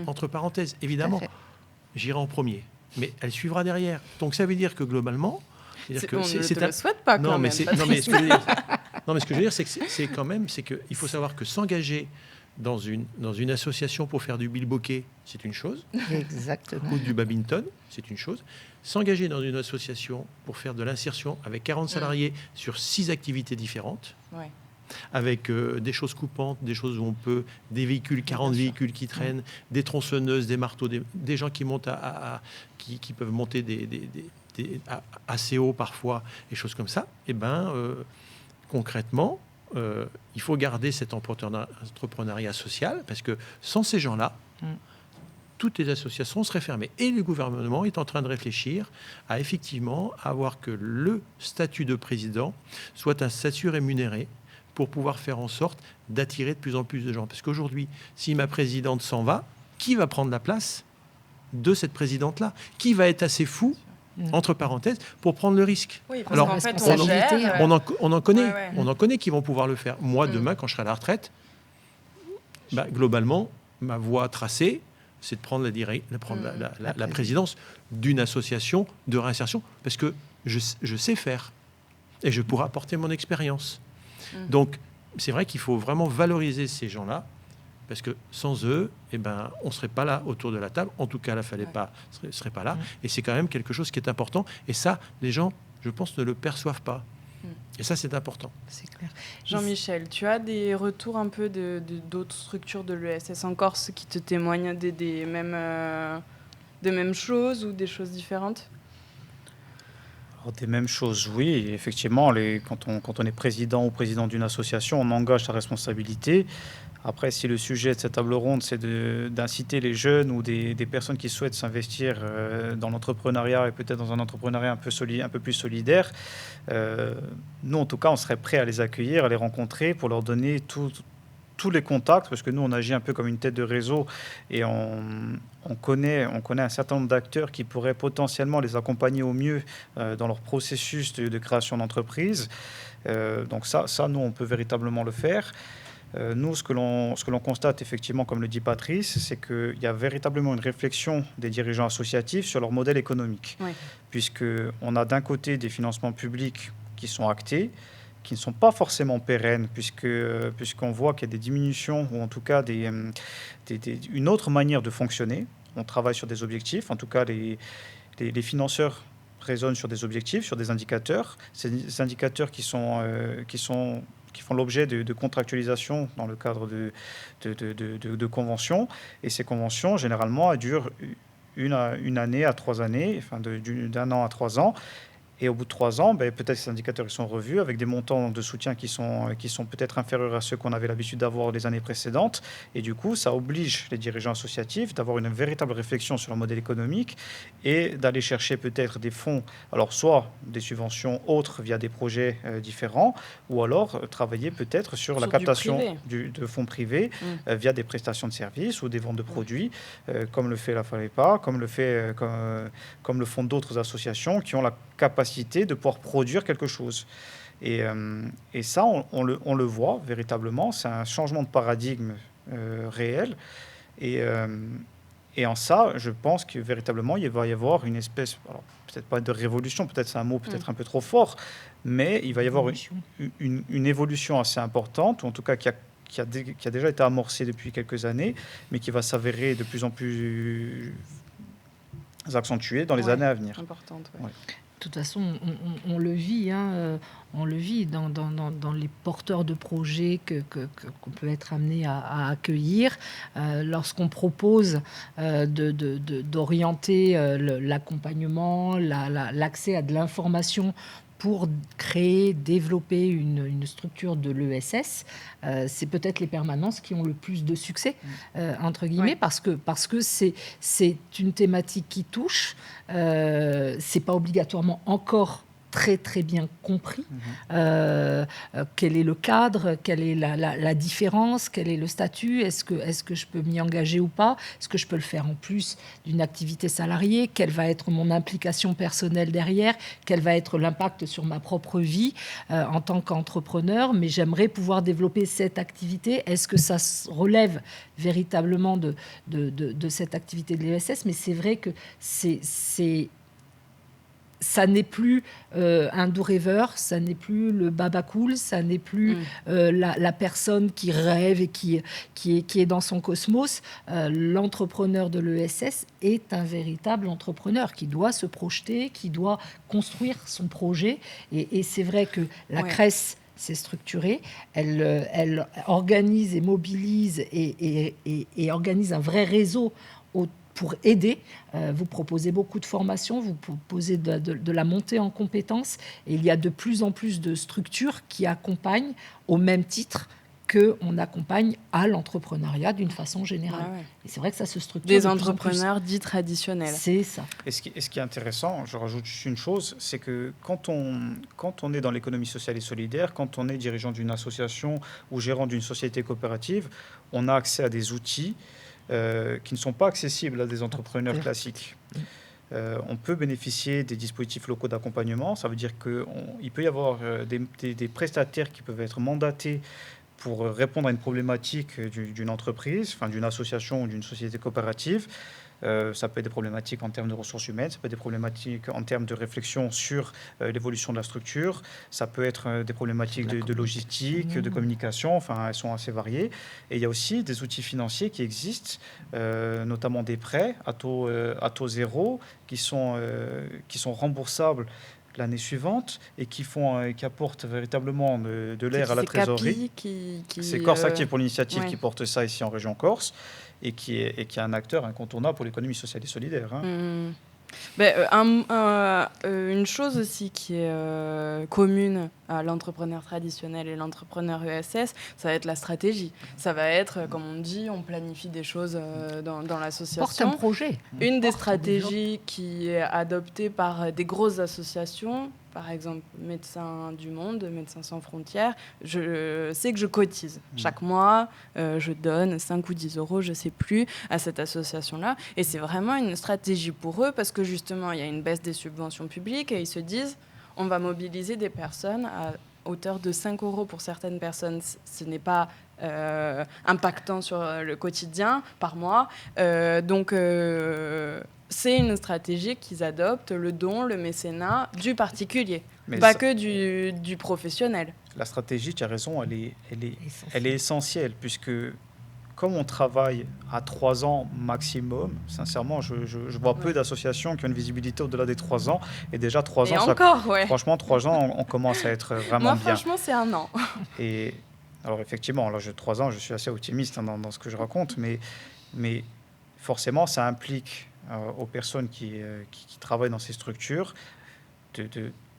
Speaker 3: Entre parenthèses, évidemment, j'irai en premier. Mais elle suivra derrière. Donc ça veut dire que globalement...
Speaker 1: on ne te le souhaite pas quand même.
Speaker 3: Ce que je veux dire, c'est que c'est qu'il faut savoir que s'engager dans une association pour faire du bilboquet, c'est une chose.
Speaker 4: Exactement.
Speaker 3: Ou du badminton, c'est une chose. S'engager dans une association pour faire de l'insertion avec 40 salariés sur 6 activités différentes, avec des choses coupantes, des choses où on peut, des véhicules, 40 véhicules qui traînent, des tronçonneuses, des marteaux, des gens qui montent qui peuvent monter assez haut parfois, et choses comme ça, et concrètement, il faut garder cet entrepreneuriat social, parce que sans ces gens-là, toutes les associations seraient fermées. Et le gouvernement est en train de réfléchir à effectivement avoir que le statut de président soit un statut rémunéré pour pouvoir faire en sorte d'attirer de plus en plus de gens. Parce qu'aujourd'hui, si ma présidente s'en va, qui va prendre la place de cette présidente-là? Qui va être assez fou, entre parenthèses, pour prendre le risque?
Speaker 1: Oui, parce
Speaker 3: Alors,
Speaker 1: qu'en fait,
Speaker 3: on en connaît,
Speaker 1: Ouais.
Speaker 3: on en connaît qui vont pouvoir le faire. Moi, demain, quand je serai à la retraite, globalement, ma voie tracée, c'est de prendre la présidence d'une association de réinsertion, parce que je sais faire et je pourrai apporter mon expérience. Donc, c'est vrai qu'il faut vraiment valoriser ces gens-là, parce que sans eux, on ne serait pas là autour de la table. En tout cas, serait pas là. Et c'est quand même quelque chose qui est important. Et ça, les gens, je pense, ne le perçoivent pas. Et ça, c'est important.
Speaker 4: C'est clair.
Speaker 1: Jean-Michel, tu as des retours un peu d'autres structures de l'ESS en Corse qui te témoignent des mêmes choses ou des choses différentes?
Speaker 2: Alors, des mêmes choses, oui. Effectivement, quand on est président ou président d'une association, on engage sa responsabilité. Après, si le sujet de cette table ronde, c'est d'inciter les jeunes ou des personnes qui souhaitent s'investir dans l'entrepreneuriat et peut-être dans un entrepreneuriat un peu plus solidaire, nous, en tout cas, on serait prêt à les accueillir, à les rencontrer pour leur donner tous les contacts, parce que nous, on agit un peu comme une tête de réseau et on connaît un certain nombre d'acteurs qui pourraient potentiellement les accompagner au mieux dans leur processus de création d'entreprise. Donc ça, nous, on peut véritablement le faire. Nous, ce que l'on constate effectivement, comme le dit Patrice, c'est qu'il y a véritablement une réflexion des dirigeants associatifs sur leur modèle économique, puisqu'on a d'un côté des financements publics qui sont actés, qui ne sont pas forcément pérennes, puisqu'on voit qu'il y a des diminutions, ou en tout cas une autre manière de fonctionner. On travaille sur des objectifs, en tout cas les financeurs raisonnent sur des objectifs, sur des indicateurs. Ces indicateurs qui font l'objet de contractualisation dans le cadre de conventions. Et ces conventions, généralement, elles durent une année à 3 années, enfin d'un an à 3 ans. Et au bout de 3 ans, peut-être ces indicateurs ils sont revus avec des montants de soutien qui sont peut-être inférieurs à ceux qu'on avait l'habitude d'avoir les années précédentes. Et du coup, ça oblige les dirigeants associatifs d'avoir une véritable réflexion sur le modèle économique et d'aller chercher peut-être des fonds, alors soit des subventions autres via des projets différents, ou alors travailler peut-être sur la captation de fonds privés via des prestations de services ou des ventes de produits, comme le fait la FALEPA, comme le font d'autres associations qui ont la capacité de pouvoir produire quelque chose. Et ça, on le voit véritablement, c'est un changement de paradigme réel. Et en ça, je pense que véritablement, il va y avoir une espèce, alors peut-être pas de révolution, peut-être c'est un mot peut-être un peu trop fort, mais il va y avoir une évolution assez importante, ou en tout cas qui a déjà été amorcée depuis quelques années, mais qui va s'avérer de plus en plus accentuée dans les années à venir.
Speaker 1: Importante,
Speaker 4: De toute façon, on le vit, on le vit dans les porteurs de projets qu'on peut être amené à accueillir. Lorsqu'on propose d'orienter l'accompagnement, l'accès à de l'information pour développer une structure de l'ESS, c'est peut-être les permanences qui ont le plus de succès, entre guillemets, parce que c'est une thématique qui touche. C'est pas obligatoirement encore très très bien compris. Quel est le cadre, quelle est la différence, quel est le statut, est-ce que je peux m'y engager ou pas, est-ce que je peux le faire en plus d'une activité salariée, quelle va être mon implication personnelle derrière, quel va être l'impact sur ma propre vie en tant qu'entrepreneur, mais j'aimerais pouvoir développer cette activité. Est-ce que ça relève véritablement de cette activité de l'ESS? Mais c'est vrai que ça n'est plus un doux rêveur, ça n'est plus le baba cool, ça n'est plus la personne qui rêve et qui est dans son cosmos. L'entrepreneur de l'ESS est un véritable entrepreneur qui doit se projeter, qui doit construire son projet. Et c'est vrai que la CRES c'est structuré. Elle organise et mobilise et organise un vrai réseau pour aider. Vous proposez beaucoup de formations, vous proposez de la montée en compétences, et il y a de plus en plus de structures qui accompagnent au même titre qu'on accompagne à l'entrepreneuriat d'une façon générale.
Speaker 1: Ouais.
Speaker 4: Et c'est vrai que ça se structure
Speaker 1: Des
Speaker 4: de plus en plus.
Speaker 1: entrepreneurs dits traditionnels.
Speaker 4: C'est ça.
Speaker 2: Et ce qui est intéressant, je rajoute juste une chose, c'est que quand on est dans l'économie sociale et solidaire, quand on est dirigeant d'une association ou gérant d'une société coopérative, on a accès à des outils qui ne sont pas accessibles à des entrepreneurs classiques. On peut bénéficier des dispositifs locaux d'accompagnement. Ça veut dire qu'il peut y avoir des prestataires qui peuvent être mandatés pour répondre à une problématique d'une entreprise, enfin d'une association ou d'une société coopérative. Ça peut être des problématiques en termes de ressources humaines, ça peut être des problématiques en termes de réflexion sur l'évolution de la structure, ça peut être des problématiques de logistique, de communication, enfin elles sont assez variées. Et il y a aussi des outils financiers qui existent, notamment des prêts à taux zéro, qui sont remboursables l'année suivante et qui apportent véritablement de l'air à la trésorerie. C'est Corse Active pour l'initiative qui porte ça ici en région Corse et qui est un acteur incontournable pour l'économie sociale et solidaire.
Speaker 1: Une chose aussi qui est commune à l'entrepreneur traditionnel et l'entrepreneur ESS, ça va être la stratégie. Ça va être, comme on dit, on planifie des choses dans l'association.
Speaker 4: Porte un projet.
Speaker 1: Une des stratégies qui est adoptée par des grosses associations, par exemple Médecins du Monde, Médecins sans frontières, je sais que je cotise. Chaque mois, je donne 5 ou 10 euros, je ne sais plus, à cette association-là. Et c'est vraiment une stratégie pour eux parce que justement, il y a une baisse des subventions publiques et ils se disent, on va mobiliser des personnes à hauteur de 5 euros pour certaines personnes. Ce n'est pas impactant sur le quotidien par mois. C'est une stratégie qu'ils adoptent, le don, le mécénat du particulier, que du professionnel.
Speaker 2: La stratégie, tu as raison, elle est essentielle, puisque comme on travaille à 3 ans maximum, sincèrement, je vois peu d'associations qui ont une visibilité au-delà des 3 ans. Et déjà, 3 ans, franchement, 3 ans, on commence à être vraiment bien.
Speaker 1: Moi, franchement, c'est 1 an.
Speaker 2: Et alors, effectivement, là, 3 ans, je suis assez optimiste dans ce que je raconte, mais forcément, ça implique aux personnes qui travaillent dans ces structures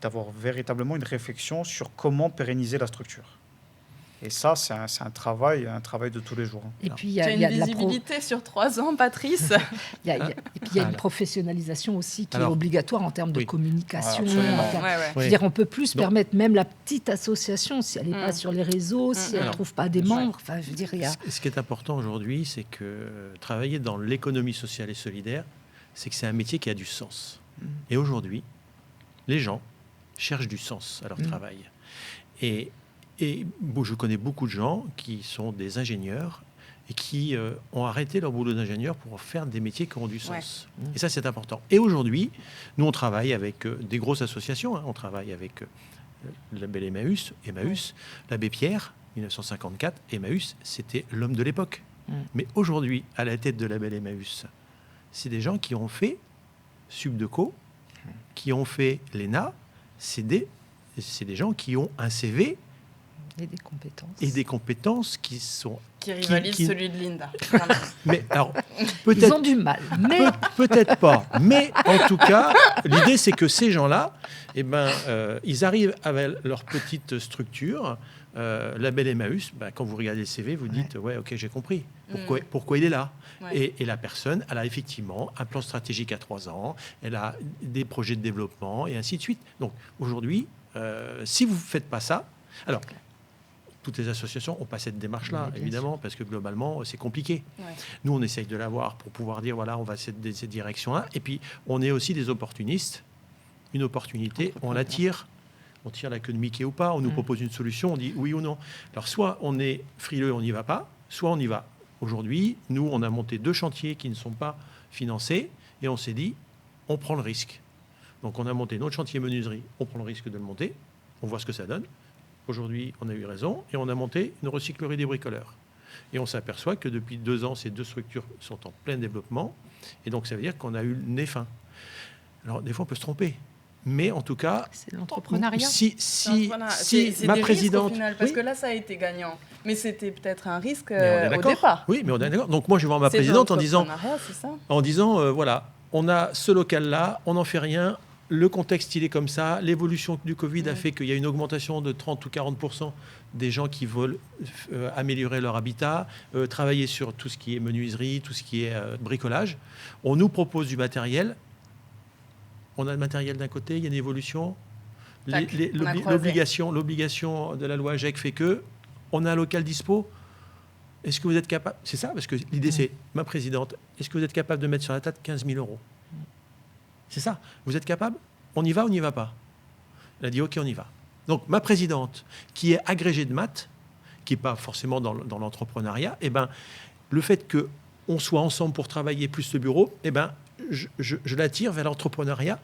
Speaker 2: d'avoir véritablement une réflexion sur comment pérenniser la structure. Et ça, c'est un travail de tous les jours.
Speaker 4: Et puis, il
Speaker 1: y a une visibilité sur 3 ans, Patrice.
Speaker 4: Et puis, il y a une professionnalisation aussi qui est obligatoire en termes de communication. Je veux dire, on ne peut plus se permettre, même la petite association, si elle n'est pas sur les réseaux, si elle ne trouve pas des membres. Enfin, je veux dire,
Speaker 3: Ce qui est important aujourd'hui, c'est que travailler dans l'économie sociale et solidaire, c'est que c'est un métier qui a du sens. Et aujourd'hui, les gens cherchent du sens à leur travail. Et je connais beaucoup de gens qui sont des ingénieurs et qui ont arrêté leur boulot d'ingénieur pour faire des métiers qui ont du sens. Et ça, c'est important. Et aujourd'hui, nous, on travaille avec des grosses associations. On travaille avec le label Emmaüs, l'abbé Pierre, 1954. Emmaüs, c'était l'homme de l'époque. Mais aujourd'hui, à la tête de label Emmaüs, c'est des gens qui ont fait Subdeco, qui ont fait l'ENA. C'est des gens qui ont un CV et des compétences qui sont...
Speaker 1: Qui rivalisent celui de Linda.
Speaker 3: Mais alors,
Speaker 4: ils ont du mal. Mais...
Speaker 3: Peut-être pas. Mais en tout cas, l'idée, c'est que ces gens-là, ils arrivent avec leur petite structure. Label Emmaüs, quand vous regardez le CV, vous dites, ouais, ok, j'ai compris. Pourquoi il est là ? Et la personne, elle a effectivement un plan stratégique à 3 ans, elle a des projets de développement, et ainsi de suite. Donc, aujourd'hui, si vous ne faites pas ça... Alors, toutes les associations n'ont pas cette démarche-là, évidemment, parce que globalement, c'est compliqué. Nous, on essaye de l'avoir pour pouvoir dire, voilà, on va cette direction-là. Et puis, on est aussi des opportunistes. Une opportunité, on la tire. On tire la queue de Mickey ou pas, on nous propose une solution, on dit oui ou non. Alors, soit on est frileux, on n'y va pas, soit on y va. Aujourd'hui, nous, on a monté 2 chantiers qui ne sont pas financés, et on s'est dit, on prend le risque. Donc, on a monté notre chantier menuiserie, on prend le risque de le monter, on voit ce que ça donne. Aujourd'hui, on a eu raison et on a monté une recyclerie des bricoleurs. Et on s'aperçoit que depuis 2 ans, ces 2 structures sont en plein développement. Et donc, ça veut dire qu'on a eu le nez fin. Alors, des fois, on peut se tromper. Mais en tout cas,
Speaker 4: C'est l'entrepreneuriat.
Speaker 3: si
Speaker 1: C'est
Speaker 3: ma
Speaker 1: des
Speaker 3: présidente...
Speaker 1: risques, au final, parce
Speaker 3: Oui.
Speaker 1: que là, ça a été gagnant. Mais c'était peut-être un risque
Speaker 3: Mais on est
Speaker 1: au
Speaker 3: d'accord.
Speaker 1: départ.
Speaker 3: Oui, mais on est d'accord. Donc moi, je vais voir ma
Speaker 1: C'est
Speaker 3: présidente
Speaker 1: de l'entrepreneuriat, c'est ça
Speaker 3: en disant voilà, on a ce local-là, on n'en fait rien, le contexte, il est comme ça, l'évolution du Covid a fait qu'il y a une augmentation de 30 ou 40% des gens qui veulent améliorer leur habitat, travailler sur tout ce qui est menuiserie, tout ce qui est bricolage. On nous propose du matériel. On a le matériel d'un côté, il y a une évolution.
Speaker 1: Tac, on a croisé.
Speaker 3: L'obligation de la loi AGEC fait que on a un local dispo. Est-ce que vous êtes capable... C'est ça, parce que l'idée, c'est, ma présidente, est-ce que vous êtes capable de mettre sur la table 15 000 euros? C'est ça. Vous êtes capable? On y va ou on n'y va pas? Elle a dit, OK, on y va. Donc, ma présidente, qui est agrégée de maths, qui n'est pas forcément dans l'entrepreneuriat, eh ben, le fait qu'on soit ensemble pour travailler plus le bureau, eh ben, je l'attire vers l'entrepreneuriat.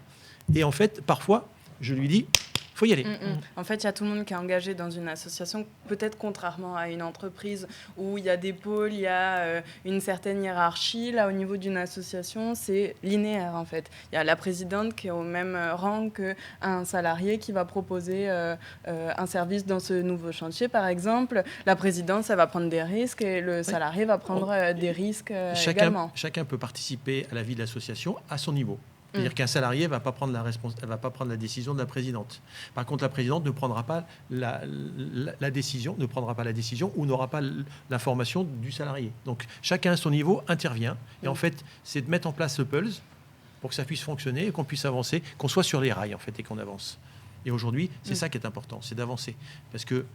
Speaker 3: Et en fait, parfois, je lui dis, il faut y aller.
Speaker 1: En fait, il y a tout le monde qui est engagé dans une association, peut-être contrairement à une entreprise où il y a des pôles, il y a une certaine hiérarchie. Là, au niveau d'une association, c'est linéaire, en fait. Il y a la présidente qui est au même rang qu'un salarié qui va proposer un service dans ce nouveau chantier, par exemple. La présidente, ça va prendre des risques et le salarié va prendre des risques également.
Speaker 3: Chacun peut participer à la vie de l'association à son niveau. C'est-à-dire qu'un salarié ne va pas prendre la décision de la présidente. Par contre, la présidente ne prendra pas la décision ou n'aura pas l'information du salarié. Donc, chacun à son niveau intervient. Et en fait, c'est de mettre en place ce pulse pour que ça puisse fonctionner et qu'on puisse avancer, qu'on soit sur les rails, en fait, et qu'on avance. Et aujourd'hui, c'est ça qui est important, c'est d'avancer. Parce que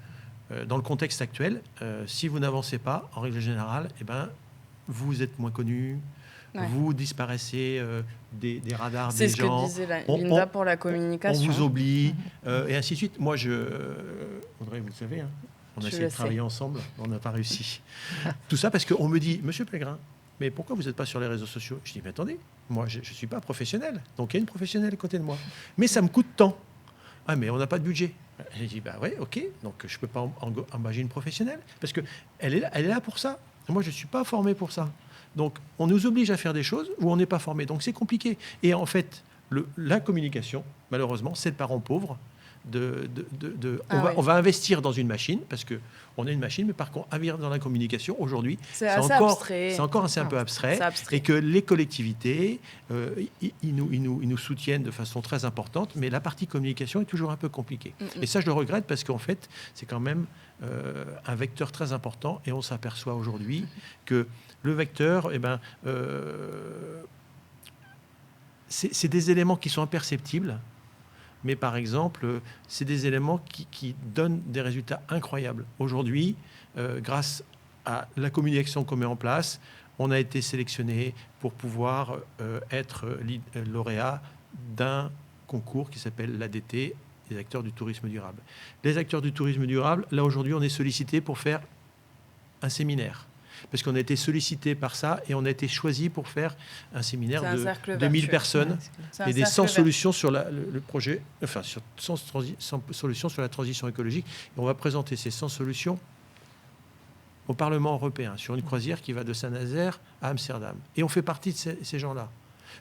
Speaker 3: dans le contexte actuel, si vous n'avancez pas, en règle générale, eh ben, vous êtes moins connu. Ouais. Vous disparaissez des radars des gens.
Speaker 1: C'est ce que disait Linda pour la communication.
Speaker 3: On vous oublie, et ainsi de suite. Moi, Audrey, vous le savez, hein, on a essayé de travailler ensemble, on n'a pas réussi. Tout ça parce qu'on me dit, Monsieur Pellegrin, mais pourquoi vous n'êtes pas sur les réseaux sociaux? Je dis, mais attendez, moi, je ne suis pas professionnel. Donc, il y a une professionnelle à côté de moi. Mais ça me coûte tant. Ah, mais on n'a pas de budget. J'ai dit, bah ouais, OK, donc je ne peux pas engager une professionnelle. Parce qu'elle est là pour ça. Moi, je ne suis pas formé pour ça. Donc, on nous oblige à faire des choses où on n'est pas formé. Donc, c'est compliqué. Et en fait, la communication, malheureusement, c'est le parent pauvre. On va investir dans une machine, parce qu'on a une machine, mais par contre, investir dans la communication, aujourd'hui, c'est encore assez un peu abstrait. Et que les collectivités, ils nous soutiennent de façon très importante, mais la partie communication est toujours un peu compliquée. Et ça, je le regrette, parce qu'en fait, c'est quand même un vecteur très important. Et on s'aperçoit aujourd'hui que le vecteur, c'est des éléments qui sont imperceptibles, mais par exemple, c'est des éléments qui donnent des résultats incroyables. Aujourd'hui, grâce à la communication qu'on met en place, on a été sélectionné pour pouvoir être lauréat d'un concours qui s'appelle l'ADT, les acteurs du tourisme durable. Les acteurs du tourisme durable, là aujourd'hui, on est sollicité pour faire un séminaire. Parce qu'on a été sollicité par ça et on a été choisi pour faire un séminaire de 1000 personnes et des 100 solutions sur le projet, enfin, 100 solutions sur la transition écologique. Et on va présenter ces 100 solutions au Parlement européen sur une croisière qui va de Saint-Nazaire à Amsterdam. Et on fait partie de ces gens-là.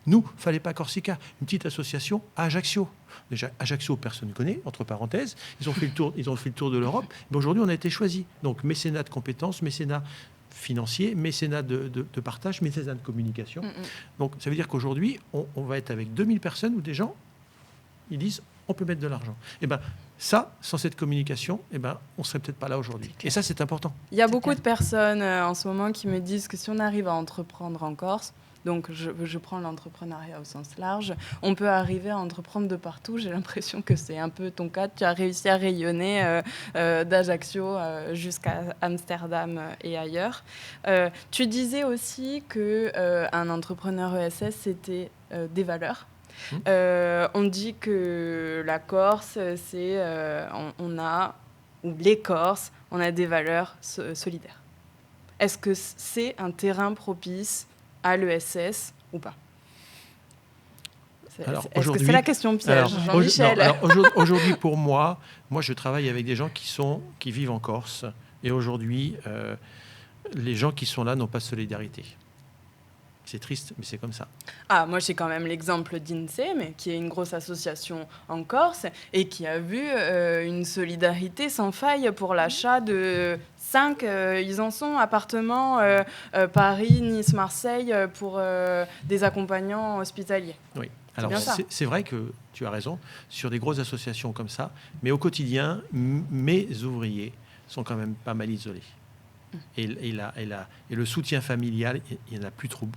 Speaker 3: Nous, il ne fallait pas Corsica, une petite association à Ajaccio. Déjà, Ajaccio, personne ne connaît, entre parenthèses. Ils ont fait le tour de l'Europe. Mais aujourd'hui, on a été choisis. Donc, mécénat de compétences, mécénat financier, mécénat de partage, mécénat de communication. Donc, ça veut dire qu'aujourd'hui, on va être avec 2000 personnes où des gens, ils disent, on peut mettre de l'argent. Et bien, ça, sans cette communication, on ne serait peut-être pas là aujourd'hui. Et ça, c'est important.
Speaker 1: Il y a beaucoup de personnes en ce moment qui me disent que si on arrive à entreprendre en Corse, donc je prends l'entrepreneuriat au sens large, on peut arriver à entreprendre de partout. J'ai l'impression que c'est un peu ton cas. Tu as réussi à rayonner d'Ajaccio jusqu'à Amsterdam et ailleurs. Tu disais aussi qu'un entrepreneur ESS, c'était des valeurs. On dit que la Corse, c'est ou les Corses, on a des valeurs solidaires. Est-ce que c'est un terrain propice à l'ESS ou pas? Est-ce que c'est la question piège, Jean-Michel?
Speaker 3: Aujourd'hui, pour moi, je travaille avec des gens qui vivent en Corse. Et aujourd'hui, les gens qui sont là n'ont pas de solidarité. C'est triste, mais c'est comme ça.
Speaker 1: Ah, moi, j'ai quand même l'exemple d'INSEE, qui est une grosse association en Corse et qui a vu une solidarité sans faille pour l'achat de 5, ils en sont, appartements, Paris, Nice, Marseille, pour des accompagnants hospitaliers.
Speaker 3: Oui.
Speaker 1: C'est
Speaker 3: Alors,
Speaker 1: bien ça.
Speaker 3: c'est vrai que tu as raison, sur des grosses associations comme ça, mais au quotidien, mes ouvriers sont quand même pas mal isolés. Et le soutien familial, il n'y en a plus trop.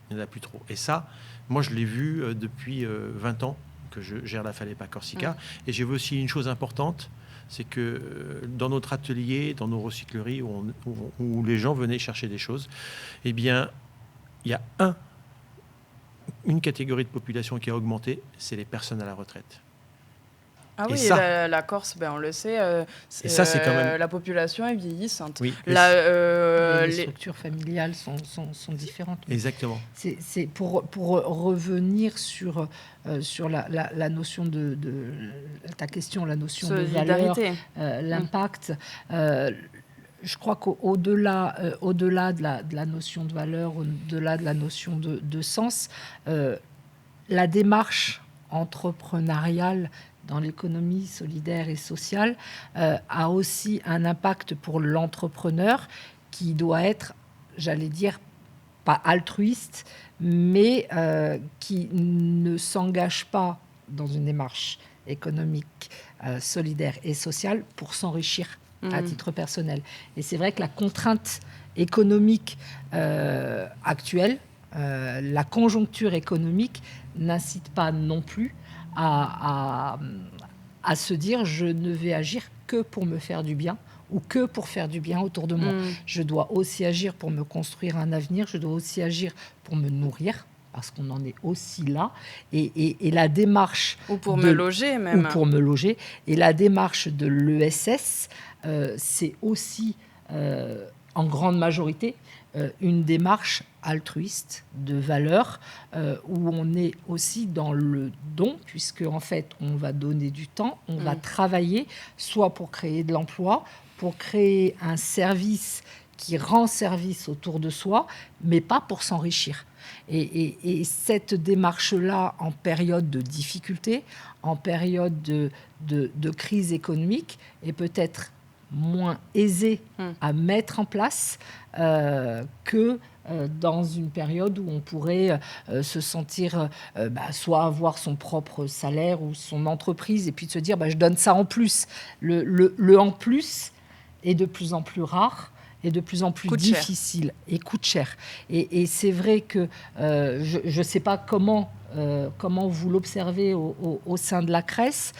Speaker 3: Il n'y en a plus trop. Et ça, moi, je l'ai vu depuis 20 ans que je gère la Falepa Corsica. Et j'ai vu aussi une chose importante, c'est que dans notre atelier, dans nos recycleries, où les gens venaient chercher des choses, eh bien, il y a une catégorie de population qui a augmenté, c'est les personnes à la retraite.
Speaker 1: Ah
Speaker 3: Et
Speaker 1: oui,
Speaker 3: ça,
Speaker 1: la Corse, on le sait,
Speaker 3: et ça, c'est quand même...
Speaker 1: la population est vieillissante.
Speaker 3: Oui,
Speaker 4: les structures familiales sont différentes.
Speaker 3: Exactement.
Speaker 4: C'est pour revenir sur la notion de ta question, la notion de valeur, l'impact. Je crois qu'au-delà de la notion de valeur, au-delà de la notion de sens, la démarche entrepreneuriale dans l'économie solidaire et sociale a aussi un impact pour l'entrepreneur qui doit être, j'allais dire, pas altruiste, mais qui ne s'engage pas dans une démarche économique, solidaire et sociale pour s'enrichir à titre personnel. Et c'est vrai que la contrainte économique actuelle, la conjoncture économique n'incite pas non plus à se dire je ne vais agir que pour me faire du bien ou que pour faire du bien autour de moi. Je dois aussi agir pour me construire un avenir, je dois aussi agir pour me nourrir, parce qu'on en est aussi là. Et la démarche...
Speaker 1: Ou pour me loger même.
Speaker 4: Ou pour me loger. Et la démarche de l'ESS, c'est aussi, en grande majorité, une démarche altruiste de valeur où on est aussi dans le don, puisque en fait on va donner du temps, on va travailler soit pour créer de l'emploi, pour créer un service qui rend service autour de soi, mais pas pour s'enrichir. Et cette démarche-là, en période de difficulté, en période de crise économique, est peut-être moins aisée à mettre en place que dans une période où on pourrait se sentir soit avoir son propre salaire ou son entreprise et puis de se dire je donne ça en plus. Le en plus est de plus en plus rare et de plus en plus difficile et coûte cher. Et c'est vrai que je ne sais pas comment vous l'observez au sein de la CRES,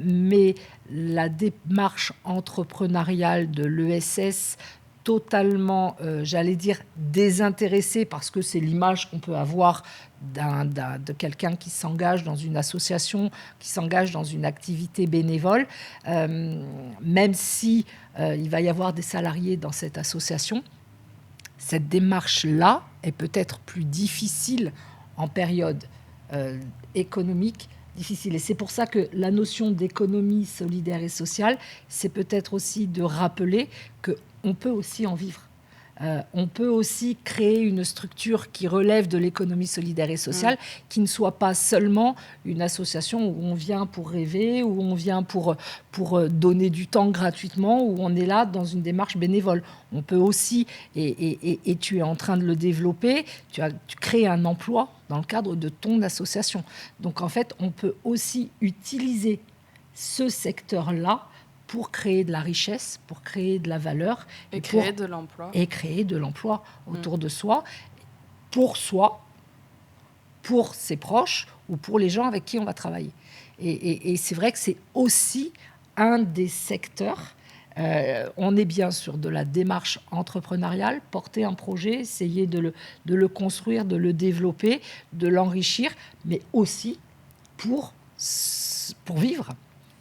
Speaker 4: mais la démarche entrepreneuriale de l'ESS totalement, j'allais dire, désintéressée, parce que c'est l'image qu'on peut avoir de quelqu'un qui s'engage dans une association, qui s'engage dans une activité bénévole, même si il va y avoir des salariés dans cette association. Cette démarche-là est peut-être plus difficile en période économique difficile. Et c'est pour ça que la notion d'économie solidaire et sociale, c'est peut-être aussi de rappeler qu'on peut aussi en vivre. On peut aussi créer une structure qui relève de l'économie solidaire et sociale, qui ne soit pas seulement une association où on vient pour rêver, où on vient pour donner du temps gratuitement, où on est là dans une démarche bénévole. On peut aussi, et tu es en train de le développer, tu crées un emploi dans le cadre de ton association. Donc en fait, on peut aussi utiliser ce secteur-là pour créer de la richesse, pour créer de la valeur.
Speaker 1: Et créer de l'emploi.
Speaker 4: Et créer de l'emploi autour de soi, pour ses proches ou pour les gens avec qui on va travailler. Et c'est vrai que c'est aussi un des secteurs. On est bien sûr de la démarche entrepreneuriale, porter un projet, essayer de le construire, de le développer, de l'enrichir, mais aussi pour vivre.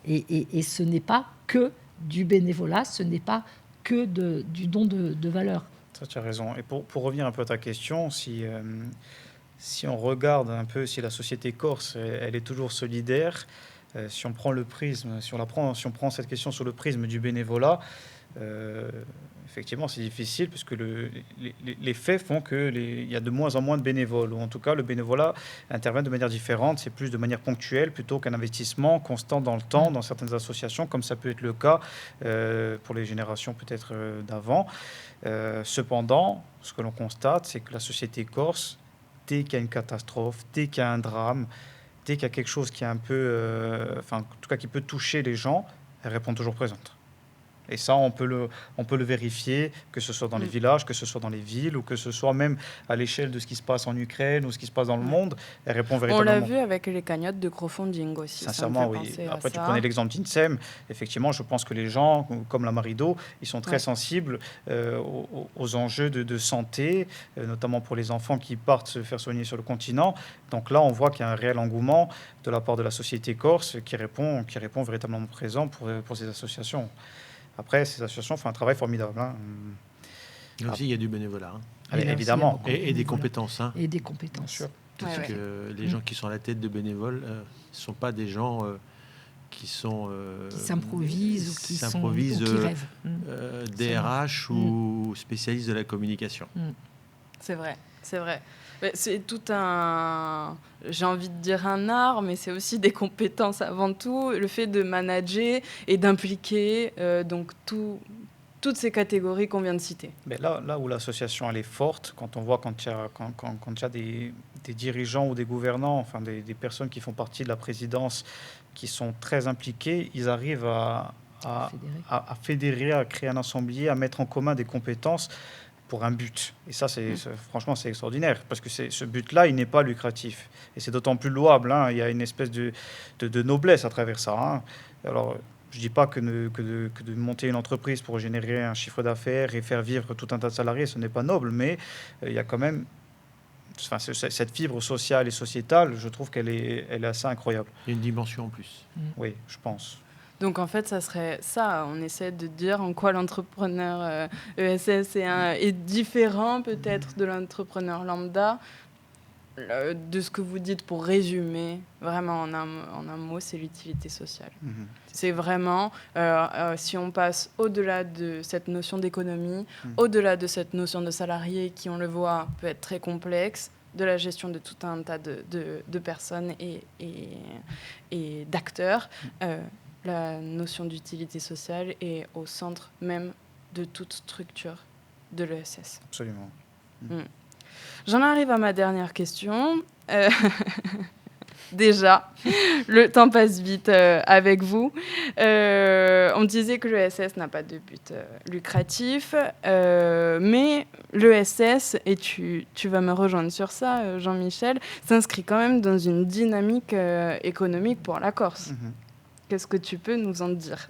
Speaker 4: Et ce n'est pas que du bénévolat, ce n'est pas que du don de valeur.
Speaker 2: Ça, tu as raison. Et pour revenir un peu à ta question, si on regarde un peu si la société corse, elle est toujours solidaire, si on prend le prisme, si on prend cette question sur le prisme du bénévolat, effectivement, c'est difficile parce que les faits font qu'il y a de moins en moins de bénévoles, ou en tout cas, le bénévolat intervient de manière différente. C'est plus de manière ponctuelle plutôt qu'un investissement constant dans le temps dans certaines associations, comme ça peut être le cas pour les générations peut-être d'avant. Cependant, ce que l'on constate, c'est que la société corse, dès qu'il y a une catastrophe, dès qu'il y a un drame, dès qu'il y a quelque chose qui est un peu, en tout cas qui peut toucher les gens, elle répond toujours présente. Et ça, on peut le vérifier, que ce soit dans les villages, que ce soit dans les villes, ou que ce soit même à l'échelle de ce qui se passe en Ukraine ou ce qui se passe dans le monde. Elle répond véritablement.
Speaker 1: On l'a vu avec les cagnottes de crowdfunding aussi.
Speaker 2: Sincèrement, oui. Après, tu prenais l'exemple d'INSEM. Effectivement, je pense que les gens, comme la Marido, ils sont très sensibles aux enjeux de santé, notamment pour les enfants qui partent se faire soigner sur le continent. Donc là, on voit qu'il y a un réel engouement de la part de la société corse qui répond véritablement présent pour ces associations. Après, ces associations font un travail formidable.
Speaker 3: Là aussi, il y a du bénévolat.
Speaker 2: Évidemment.
Speaker 3: Et des compétences.
Speaker 4: Et des compétences.
Speaker 2: Bien sûr.
Speaker 3: Parce que les gens qui sont à la tête de bénévoles ne sont pas des gens qui sont...
Speaker 4: qui s'improvisent ou qui rêvent.
Speaker 3: DRH ou spécialistes de la communication.
Speaker 1: C'est vrai. C'est tout j'ai envie de dire un art, mais c'est aussi des compétences avant tout. Le fait de manager et d'impliquer donc toutes ces catégories qu'on vient de citer.
Speaker 2: Mais là où l'association elle est forte, quand on voit quand il y a des dirigeants ou des gouvernants, enfin des personnes qui font partie de la présidence, qui sont très impliqués, ils arrivent à fédérer, à créer un assemblée, à mettre en commun des compétences pour un but. Et ça, franchement, c'est extraordinaire, parce que ce but-là, il n'est pas lucratif. Et c'est d'autant plus louable. Il y a une espèce de noblesse à travers ça. Alors, je ne dis pas que de monter une entreprise pour générer un chiffre d'affaires et faire vivre tout un tas de salariés, ce n'est pas noble, mais il y a quand même... cette fibre sociale et sociétale, je trouve qu'elle est assez incroyable.
Speaker 3: Il y a une dimension en plus.
Speaker 2: Oui, je pense.
Speaker 1: Donc en fait, ça serait ça. On essaie de dire en quoi l'entrepreneur ESS est différent peut-être de l'entrepreneur lambda. De ce que vous dites, pour résumer, vraiment en un mot, c'est l'utilité sociale. C'est vraiment, si on passe au-delà de cette notion d'économie, au-delà de cette notion de salarié qui, on le voit, peut être très complexe, de la gestion de tout un tas de personnes et d'acteurs, la notion d'utilité sociale est au centre même de toute structure de l'ESS.
Speaker 2: Absolument.
Speaker 1: J'en arrive à ma dernière question. Déjà, le temps passe vite avec vous. On disait que l'ESS n'a pas de but lucratif, mais l'ESS, et tu vas me rejoindre sur ça, Jean-Michel, s'inscrit quand même dans une dynamique économique pour la Corse. Qu'est-ce que tu peux nous en dire?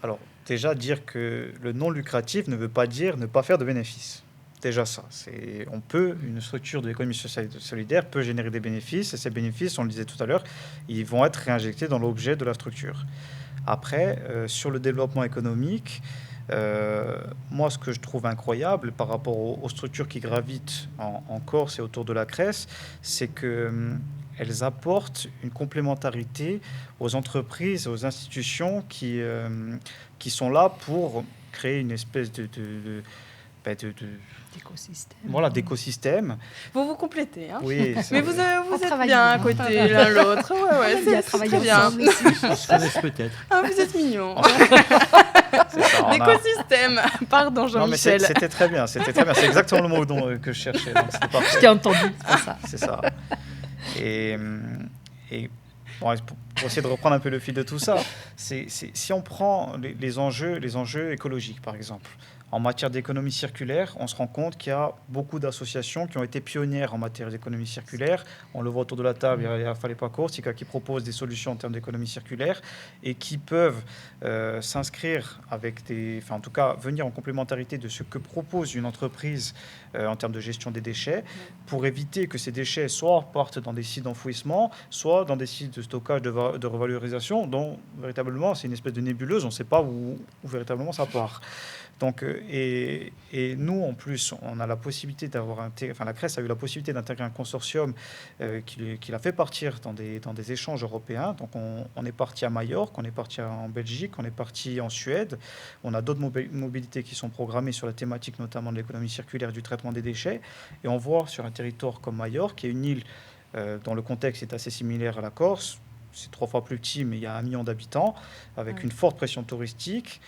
Speaker 2: Alors, déjà, dire que le non lucratif ne veut pas dire ne pas faire de bénéfices. Déjà ça, une structure de l'économie sociale et solidaire peut générer des bénéfices, et ces bénéfices, on le disait tout à l'heure, ils vont être réinjectés dans l'objet de la structure. Après, sur le développement économique, moi, ce que je trouve incroyable par rapport aux structures qui gravitent en Corse et autour de la CRES, c'est qu'elles apportent une complémentarité aux entreprises, aux institutions qui sont là pour créer une espèce d'écosystème.
Speaker 1: Vous complétez, hein?
Speaker 2: Oui,
Speaker 1: mais vous êtes bien à côté l'un l'autre. C'est très bien.
Speaker 3: On se connaît peut-être.
Speaker 1: Ah, vous êtes mignons. L'écosystème. Pardon, Jean-Michel.
Speaker 2: Non, mais c'était très bien. C'est exactement le mot que je cherchais. Donc
Speaker 4: je t'ai entendu, c'est pour ça.
Speaker 2: C'est ça. Et bon, pour essayer de reprendre un peu le fil de tout ça, si on prend les enjeux écologiques, par exemple, en matière d'économie circulaire, on se rend compte qu'il y a beaucoup d'associations qui ont été pionnières en matière d'économie circulaire. On le voit autour de la table, il y a Falepa Corse qui propose des solutions en termes d'économie circulaire et qui peuvent s'inscrire en tout cas venir en complémentarité de ce que propose une entreprise en termes de gestion des déchets, pour éviter que ces déchets soit partent dans des sites d'enfouissement, soit dans des sites de stockage de de revalorisation dont véritablement c'est une espèce de nébuleuse, on ne sait pas où véritablement ça part. Donc, et nous, en plus, on a la possibilité la CRES a eu la possibilité d'intégrer un consortium qui l'a fait partir dans des échanges européens. Donc, on est parti à Majorque, on est parti en Belgique, on est parti en Suède. On a d'autres mobilités qui sont programmées sur la thématique notamment de l'économie circulaire et du traitement des déchets. Et on voit sur un territoire comme Majorque, qui est une île dont le contexte est assez similaire à la Corse, c'est 3 fois plus petit, mais il y a 1 million d'habitants, avec une forte pression touristique.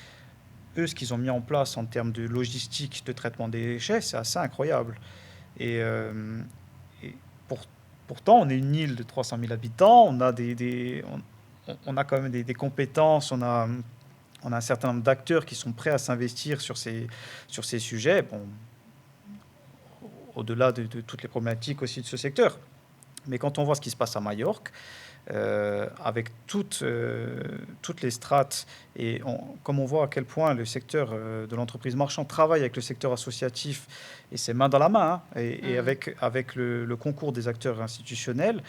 Speaker 2: Eux, ce qu'ils ont mis en place en termes de logistique de traitement des déchets, c'est assez incroyable. Et pourtant, on est une île de 300 000 habitants, on a, on a quand même des compétences, on a un certain nombre d'acteurs qui sont prêts à s'investir sur ces sujets, bon, au-delà de toutes les problématiques aussi de ce secteur. Mais quand on voit ce qui se passe à Majorque, avec toutes les strates, et comme on voit à quel point le secteur de l'entreprise marchande travaille avec le secteur associatif, et c'est main dans la main, hein, et avec le concours des acteurs institutionnels,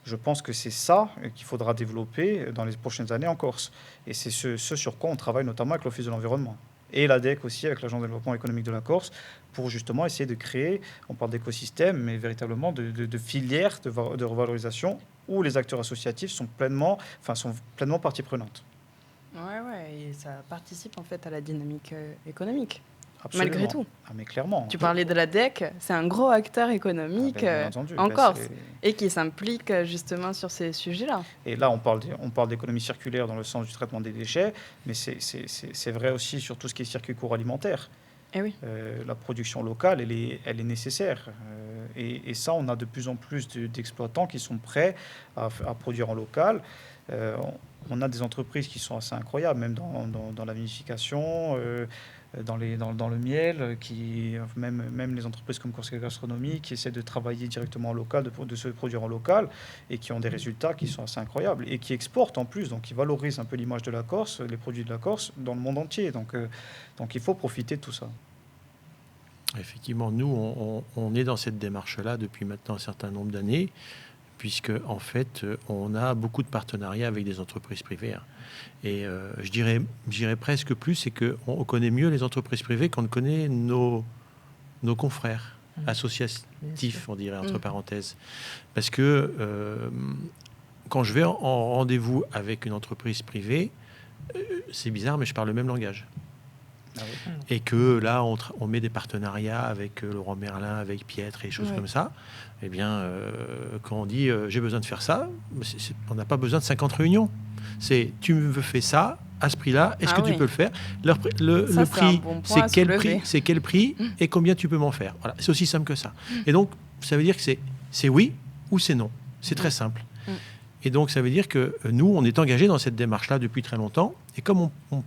Speaker 2: je pense que c'est ça qu'il faudra développer dans les prochaines années en Corse. Et c'est ce sur quoi on travaille notamment avec l'Office de l'environnement. Et l'ADEC aussi, avec l'Agence de développement économique de la Corse, pour justement essayer de créer, on parle d'écosystème, mais véritablement de filières de revalorisation où les acteurs associatifs sont pleinement partie prenante.
Speaker 1: Ouais, et ça participe en fait à la dynamique économique.
Speaker 2: Absolument.
Speaker 1: Malgré tout.
Speaker 2: Ah, mais clairement.
Speaker 1: Tu parlais de l'ADEC, c'est un gros acteur économique en Corse et qui s'implique justement sur ces sujets-là.
Speaker 2: Et là, on parle d'économie circulaire dans le sens du traitement des déchets, mais c'est vrai aussi sur tout ce qui est circuit court alimentaire.
Speaker 1: Eh oui.
Speaker 2: La production locale, elle est nécessaire. Et ça, on a de plus en plus d'exploitants qui sont prêts à produire en local. On a des entreprises qui sont assez incroyables, même dans la vinification, dans le miel, même les entreprises comme Corsica Gastronomie qui essaient de travailler directement en local, de se produire en local, et qui ont des résultats qui sont assez incroyables, et qui exportent en plus, donc qui valorisent un peu l'image de la Corse, les produits de la Corse, dans le monde entier. Donc il faut profiter de tout ça.
Speaker 3: Effectivement, nous, on est dans cette démarche-là depuis maintenant un certain nombre d'années, puisque en fait, on a beaucoup de partenariats avec des entreprises privées. Et je dirais presque plus, c'est qu'on connaît mieux les entreprises privées qu'on ne connaît nos confrères associatifs, on dirait, entre parenthèses. Parce que quand je vais en rendez-vous avec une entreprise privée, c'est bizarre, mais je parle le même langage. Ah oui. Et que là, on met des partenariats avec Laurent Merlin, avec Pietre et des choses comme ça. Eh bien, quand on dit j'ai besoin de faire ça, on n'a pas besoin de 50 réunions. C'est tu me fais ça à ce prix-là, est-ce que tu peux le faire? Le prix, c'est quel prix et combien tu peux m'en faire? Voilà, c'est aussi simple que ça. Et donc, ça veut dire que c'est oui ou c'est non. C'est très simple. Et donc, ça veut dire que nous, on est engagés dans cette démarche-là depuis très longtemps. Et comme on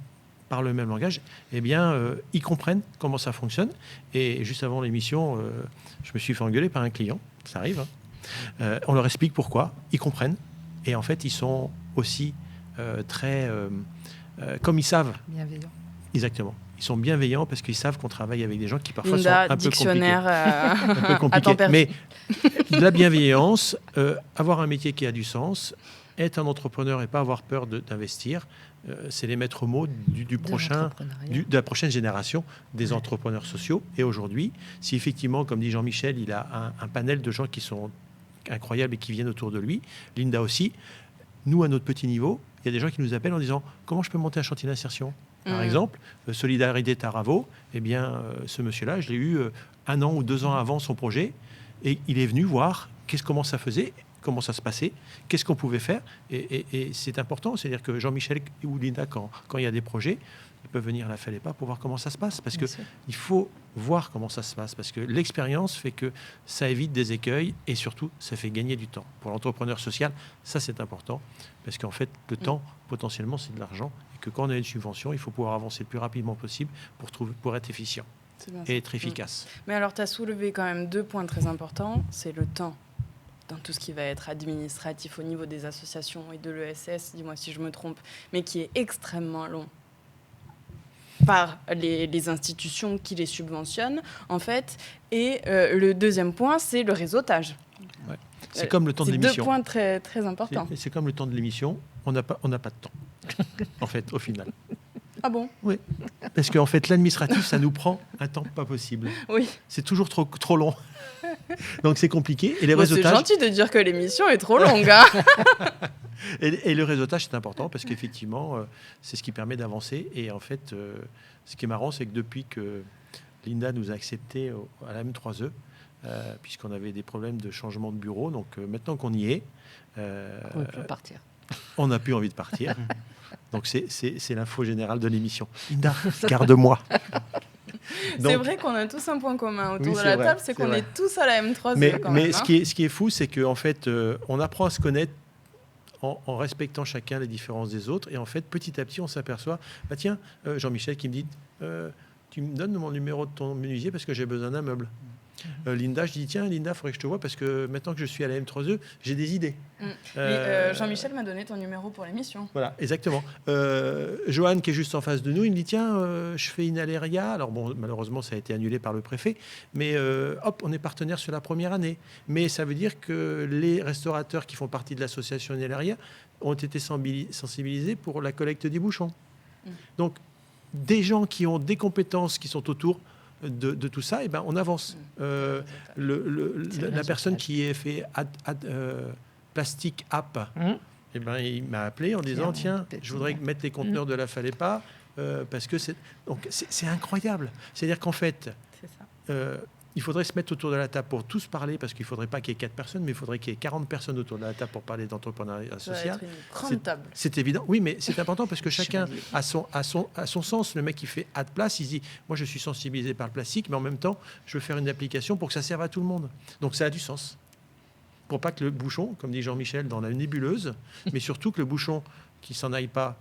Speaker 3: parle le même langage, eh bien, ils comprennent comment ça fonctionne. Et juste avant l'émission, je me suis fait engueuler par un client. Ça arrive. Hein. On leur explique pourquoi. Ils comprennent. Et en fait, ils sont aussi très... comme ils savent...
Speaker 4: Bienveillants.
Speaker 3: Exactement. Ils sont bienveillants parce qu'ils savent qu'on travaille avec des gens qui parfois sont un peu compliqués. Mais de la bienveillance, avoir un métier qui a du sens, être un entrepreneur et pas avoir peur d'investir, c'est les maîtres mots de la prochaine génération des entrepreneurs sociaux. Et aujourd'hui, si effectivement, comme dit Jean-Michel, il a un panel de gens qui sont incroyables et qui viennent autour de lui, Linda aussi, nous, à notre petit niveau, il y a des gens qui nous appellent en disant « Comment je peux monter un chantier d'insertion ?» Par exemple, Solidarité Taravo, eh bien, ce monsieur-là, je l'ai eu 1 an ou 2 ans avant son projet, et il est venu voir comment ça faisait, comment ça se passait, qu'est-ce qu'on pouvait faire. Et c'est important, c'est-à-dire que Jean-Michel ou Linda, quand il y a des projets, ils peuvent venir à la Falepa pour voir comment ça se passe. Parce qu'il faut voir comment ça se passe. Parce que l'expérience fait que ça évite des écueils et surtout, ça fait gagner du temps. Pour l'entrepreneur social, ça, c'est important. Parce qu'en fait, le temps, potentiellement, c'est de l'argent. Et que quand on a une subvention, il faut pouvoir avancer le plus rapidement possible pour être efficient et être efficace.
Speaker 1: Mais alors, tu as soulevé quand même 2 points très importants. C'est le temps dans tout ce qui va être administratif au niveau des associations et de l'ESS, dis-moi si je me trompe, mais qui est extrêmement long par les institutions qui les subventionnent, en fait. Et le deuxième point, c'est le réseautage.
Speaker 3: Ouais. C'est comme le temps de
Speaker 1: C'est
Speaker 3: l'émission.
Speaker 1: deux points très, très importants.
Speaker 3: C'est comme le temps de l'émission. On n'a pas de temps, en fait, au final.
Speaker 1: Ah bon?
Speaker 3: Oui. Parce qu'en fait, l'administratif, ça nous prend un temps pas possible.
Speaker 1: Oui.
Speaker 3: C'est toujours trop long. Donc, c'est compliqué. Et les
Speaker 1: Bon, c'est
Speaker 3: réseautages...
Speaker 1: gentil de dire que l'émission est trop longue. Hein.
Speaker 3: Et le réseautage, c'est important parce qu'effectivement, c'est ce qui permet d'avancer. Et en fait, ce qui est marrant, c'est que depuis que Linda nous a acceptés à la M3E, puisqu'on avait des problèmes de changement de bureau, donc maintenant qu'on y est,
Speaker 4: On ne peut plus partir.
Speaker 3: on n'a plus envie de partir. Donc c'est l'info générale de l'émission. Linda, garde-moi.
Speaker 1: C'est
Speaker 3: Donc,
Speaker 1: vrai qu'on a tous un point commun autour
Speaker 3: Oui,
Speaker 1: de
Speaker 3: c'est
Speaker 1: la
Speaker 3: vrai,
Speaker 1: table, c'est
Speaker 3: c'est
Speaker 1: qu'on
Speaker 3: vrai.
Speaker 1: est tous à la M3E
Speaker 3: mais
Speaker 1: quand même.
Speaker 3: ce qui est fou, c'est qu'en fait, on apprend à se connaître en respectant chacun les différences des autres. Et en fait, petit à petit, on s'aperçoit, bah tiens, Jean-Michel qui me dit, tu me donnes mon numéro de ton menuisier parce que j'ai besoin d'un meuble. Linda, je dis, tiens, Linda, il faudrait que je te vois parce que maintenant que je suis à la M3E, j'ai des idées.
Speaker 1: Jean-Michel m'a donné ton numéro pour l'émission.
Speaker 3: Voilà, exactement. Johan, qui est juste en face de nous, il me dit, tiens, je fais une Aléria. Alors bon, malheureusement, ça a été annulé par le préfet. Mais hop, on est partenaire sur la première année. Mais ça veut dire que les restaurateurs qui font partie de l'association Aléria ont été sensibilisés pour la collecte des bouchons. Donc, des gens qui ont des compétences qui sont autour de tout ça, et ben, on avance. La personne qui est fait Plastic App, eh ben, il m'a appelé en disant, tiens, je voudrais mettre les conteneurs de la Falepa, parce que c'est incroyable. C'est-à-dire qu'en fait,
Speaker 1: C'est ça.
Speaker 3: il faudrait se mettre autour de la table pour tous parler, parce qu'il ne faudrait pas qu'il y ait 4 personnes, mais il faudrait qu'il y ait 40 personnes autour de la table pour parler d'entrepreneuriat
Speaker 1: Ça va
Speaker 3: social.
Speaker 1: être une grande table.
Speaker 3: C'est évident. Oui, mais c'est important parce que chacun a son sens. Le mec qui fait à de place, il dit, moi je suis sensibilisé par le plastique, mais en même temps, je veux faire une application pour que ça serve à tout le monde. Donc ça a du sens. Pour pas que le bouchon, comme dit Jean-Michel, dans la nébuleuse, mais surtout que le bouchon qui s'en aille pas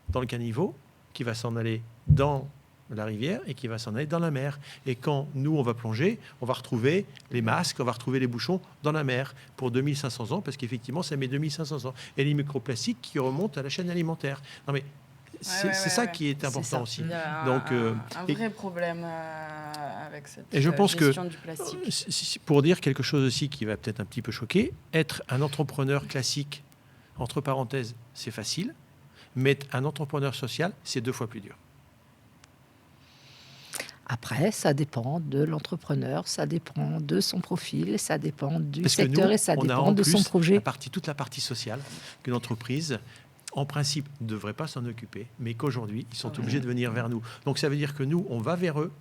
Speaker 3: dans le caniveau, qui va s'en aller dans la rivière et qui va s'en aller dans la mer. Et quand nous, on va plonger, on va retrouver les masques, on va retrouver les bouchons dans la mer pour 2500 ans, parce qu'effectivement, ça met 2500 ans. Et les microplastiques qui remontent à la chaîne alimentaire. Non, mais c'est ça qui est important aussi.
Speaker 1: Il y a
Speaker 3: Donc,
Speaker 1: un vrai problème avec cette
Speaker 3: et je pense
Speaker 1: gestion du plastique.
Speaker 3: Pour dire quelque chose aussi qui va peut-être un petit peu choquer, être un entrepreneur classique, entre parenthèses, c'est facile, mais être un entrepreneur social, c'est 2 fois plus dur.
Speaker 4: Après, ça dépend de l'entrepreneur, ça dépend de son profil, ça dépend du
Speaker 3: Parce que
Speaker 4: secteur
Speaker 3: nous,
Speaker 4: et ça
Speaker 3: on a
Speaker 4: dépend
Speaker 3: en
Speaker 4: de
Speaker 3: plus
Speaker 4: son projet.
Speaker 3: toute la partie sociale qu'une entreprise, en principe, ne devrait pas s'en occuper, mais qu'aujourd'hui, ils sont obligés de venir vers nous. Donc ça veut dire que nous, on va vers eux,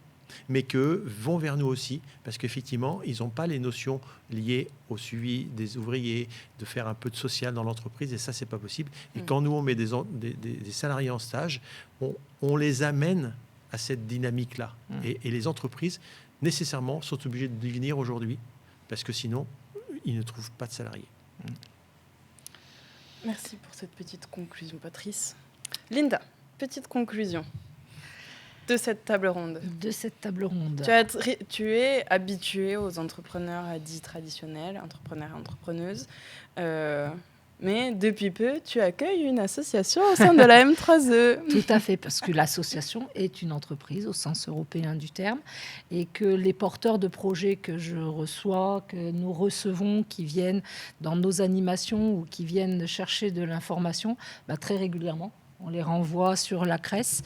Speaker 3: mais qu'eux vont vers nous aussi, parce qu'effectivement, ils n'ont pas les notions liées au suivi des ouvriers, de faire un peu de social dans l'entreprise, et ça, c'est pas possible. Et quand nous, on met des salariés en stage, on les amène à cette dynamique-là. Et les entreprises, nécessairement, sont obligées de venir aujourd'hui, parce que sinon, ils ne trouvent pas de salariés.
Speaker 1: Merci pour cette petite conclusion, Patrice. Linda, petite conclusion de cette table ronde.
Speaker 4: De cette table ronde.
Speaker 1: Tu es habituée aux entrepreneurs dits traditionnels, entrepreneurs et entrepreneuses, mais depuis peu, tu accueilles une association au sein de la M3E.
Speaker 4: Tout à fait, parce que l'association est une entreprise au sens européen du terme et que les porteurs de projets que je reçois, que nous recevons, qui viennent dans nos animations ou qui viennent chercher de l'information, très régulièrement, on les renvoie sur la CRES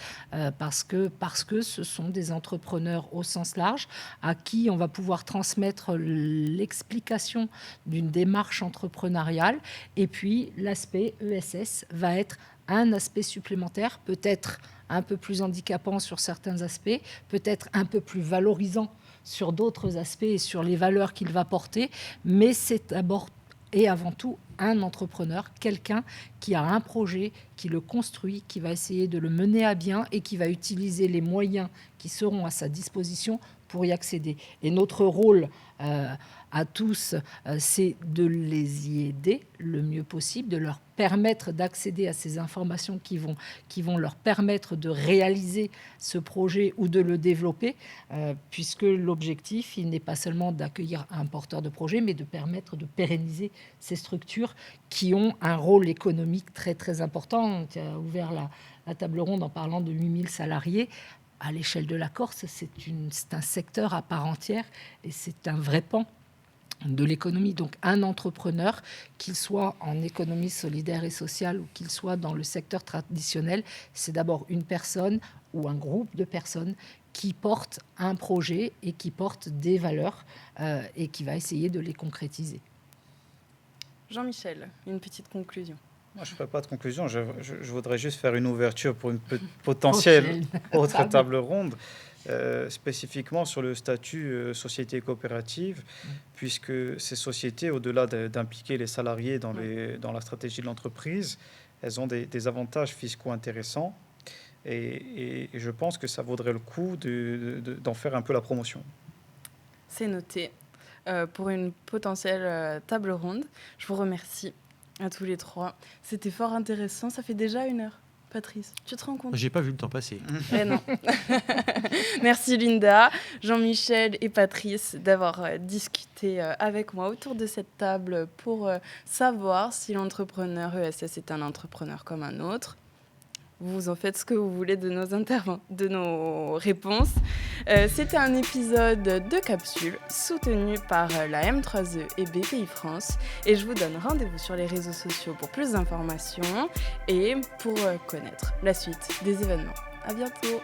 Speaker 4: parce que ce sont des entrepreneurs au sens large à qui on va pouvoir transmettre l'explication d'une démarche entrepreneuriale. Et puis, l'aspect ESS va être un aspect supplémentaire, peut-être un peu plus handicapant sur certains aspects, peut-être un peu plus valorisant sur d'autres aspects et sur les valeurs qu'il va porter. Mais c'est d'abord et avant tout un entrepreneur, quelqu'un qui a un projet, qui le construit, qui va essayer de le mener à bien et qui va utiliser les moyens qui seront à sa disposition pour y accéder. Et notre rôle à tous, c'est de les y aider le mieux possible, de leur permettre d'accéder à ces informations qui vont leur permettre de réaliser ce projet ou de le développer, puisque l'objectif, il n'est pas seulement d'accueillir un porteur de projet, mais de permettre de pérenniser ces structures qui ont un rôle économique très, très important. Tu as ouvert la table ronde en parlant de 8000 salariés. À l'échelle de la Corse, c'est un secteur à part entière et c'est un vrai pan de l'économie. Donc un entrepreneur, qu'il soit en économie solidaire et sociale ou qu'il soit dans le secteur traditionnel, c'est d'abord une personne ou un groupe de personnes qui porte un projet et qui porte des valeurs et qui va essayer de les concrétiser.
Speaker 1: Jean-Michel, une petite conclusion.
Speaker 2: Moi, je ne ferai pas de conclusion. Je voudrais juste faire une ouverture pour une potentielle autre table ronde, spécifiquement sur le statut société coopérative, puisque ces sociétés, au-delà d'impliquer les salariés dans la stratégie de l'entreprise, elles ont des avantages fiscaux intéressants. Et je pense que ça vaudrait le coup d'en faire un peu la promotion.
Speaker 1: C'est noté pour une potentielle table ronde. Je vous remercie à tous les trois. C'était fort intéressant. Ça fait déjà 1 heure. Patrice, tu te rends compte?
Speaker 3: J'ai pas vu le temps passer.
Speaker 1: Eh non. Merci Linda, Jean-Michel et Patrice d'avoir discuté avec moi autour de cette table pour savoir si l'entrepreneur ESS est un entrepreneur comme un autre. Vous en faites ce que vous voulez de nos réponses. C'était un épisode de Capsule soutenu par la M3E et BPI France. Et je vous donne rendez-vous sur les réseaux sociaux pour plus d'informations et pour connaître la suite des événements. À bientôt.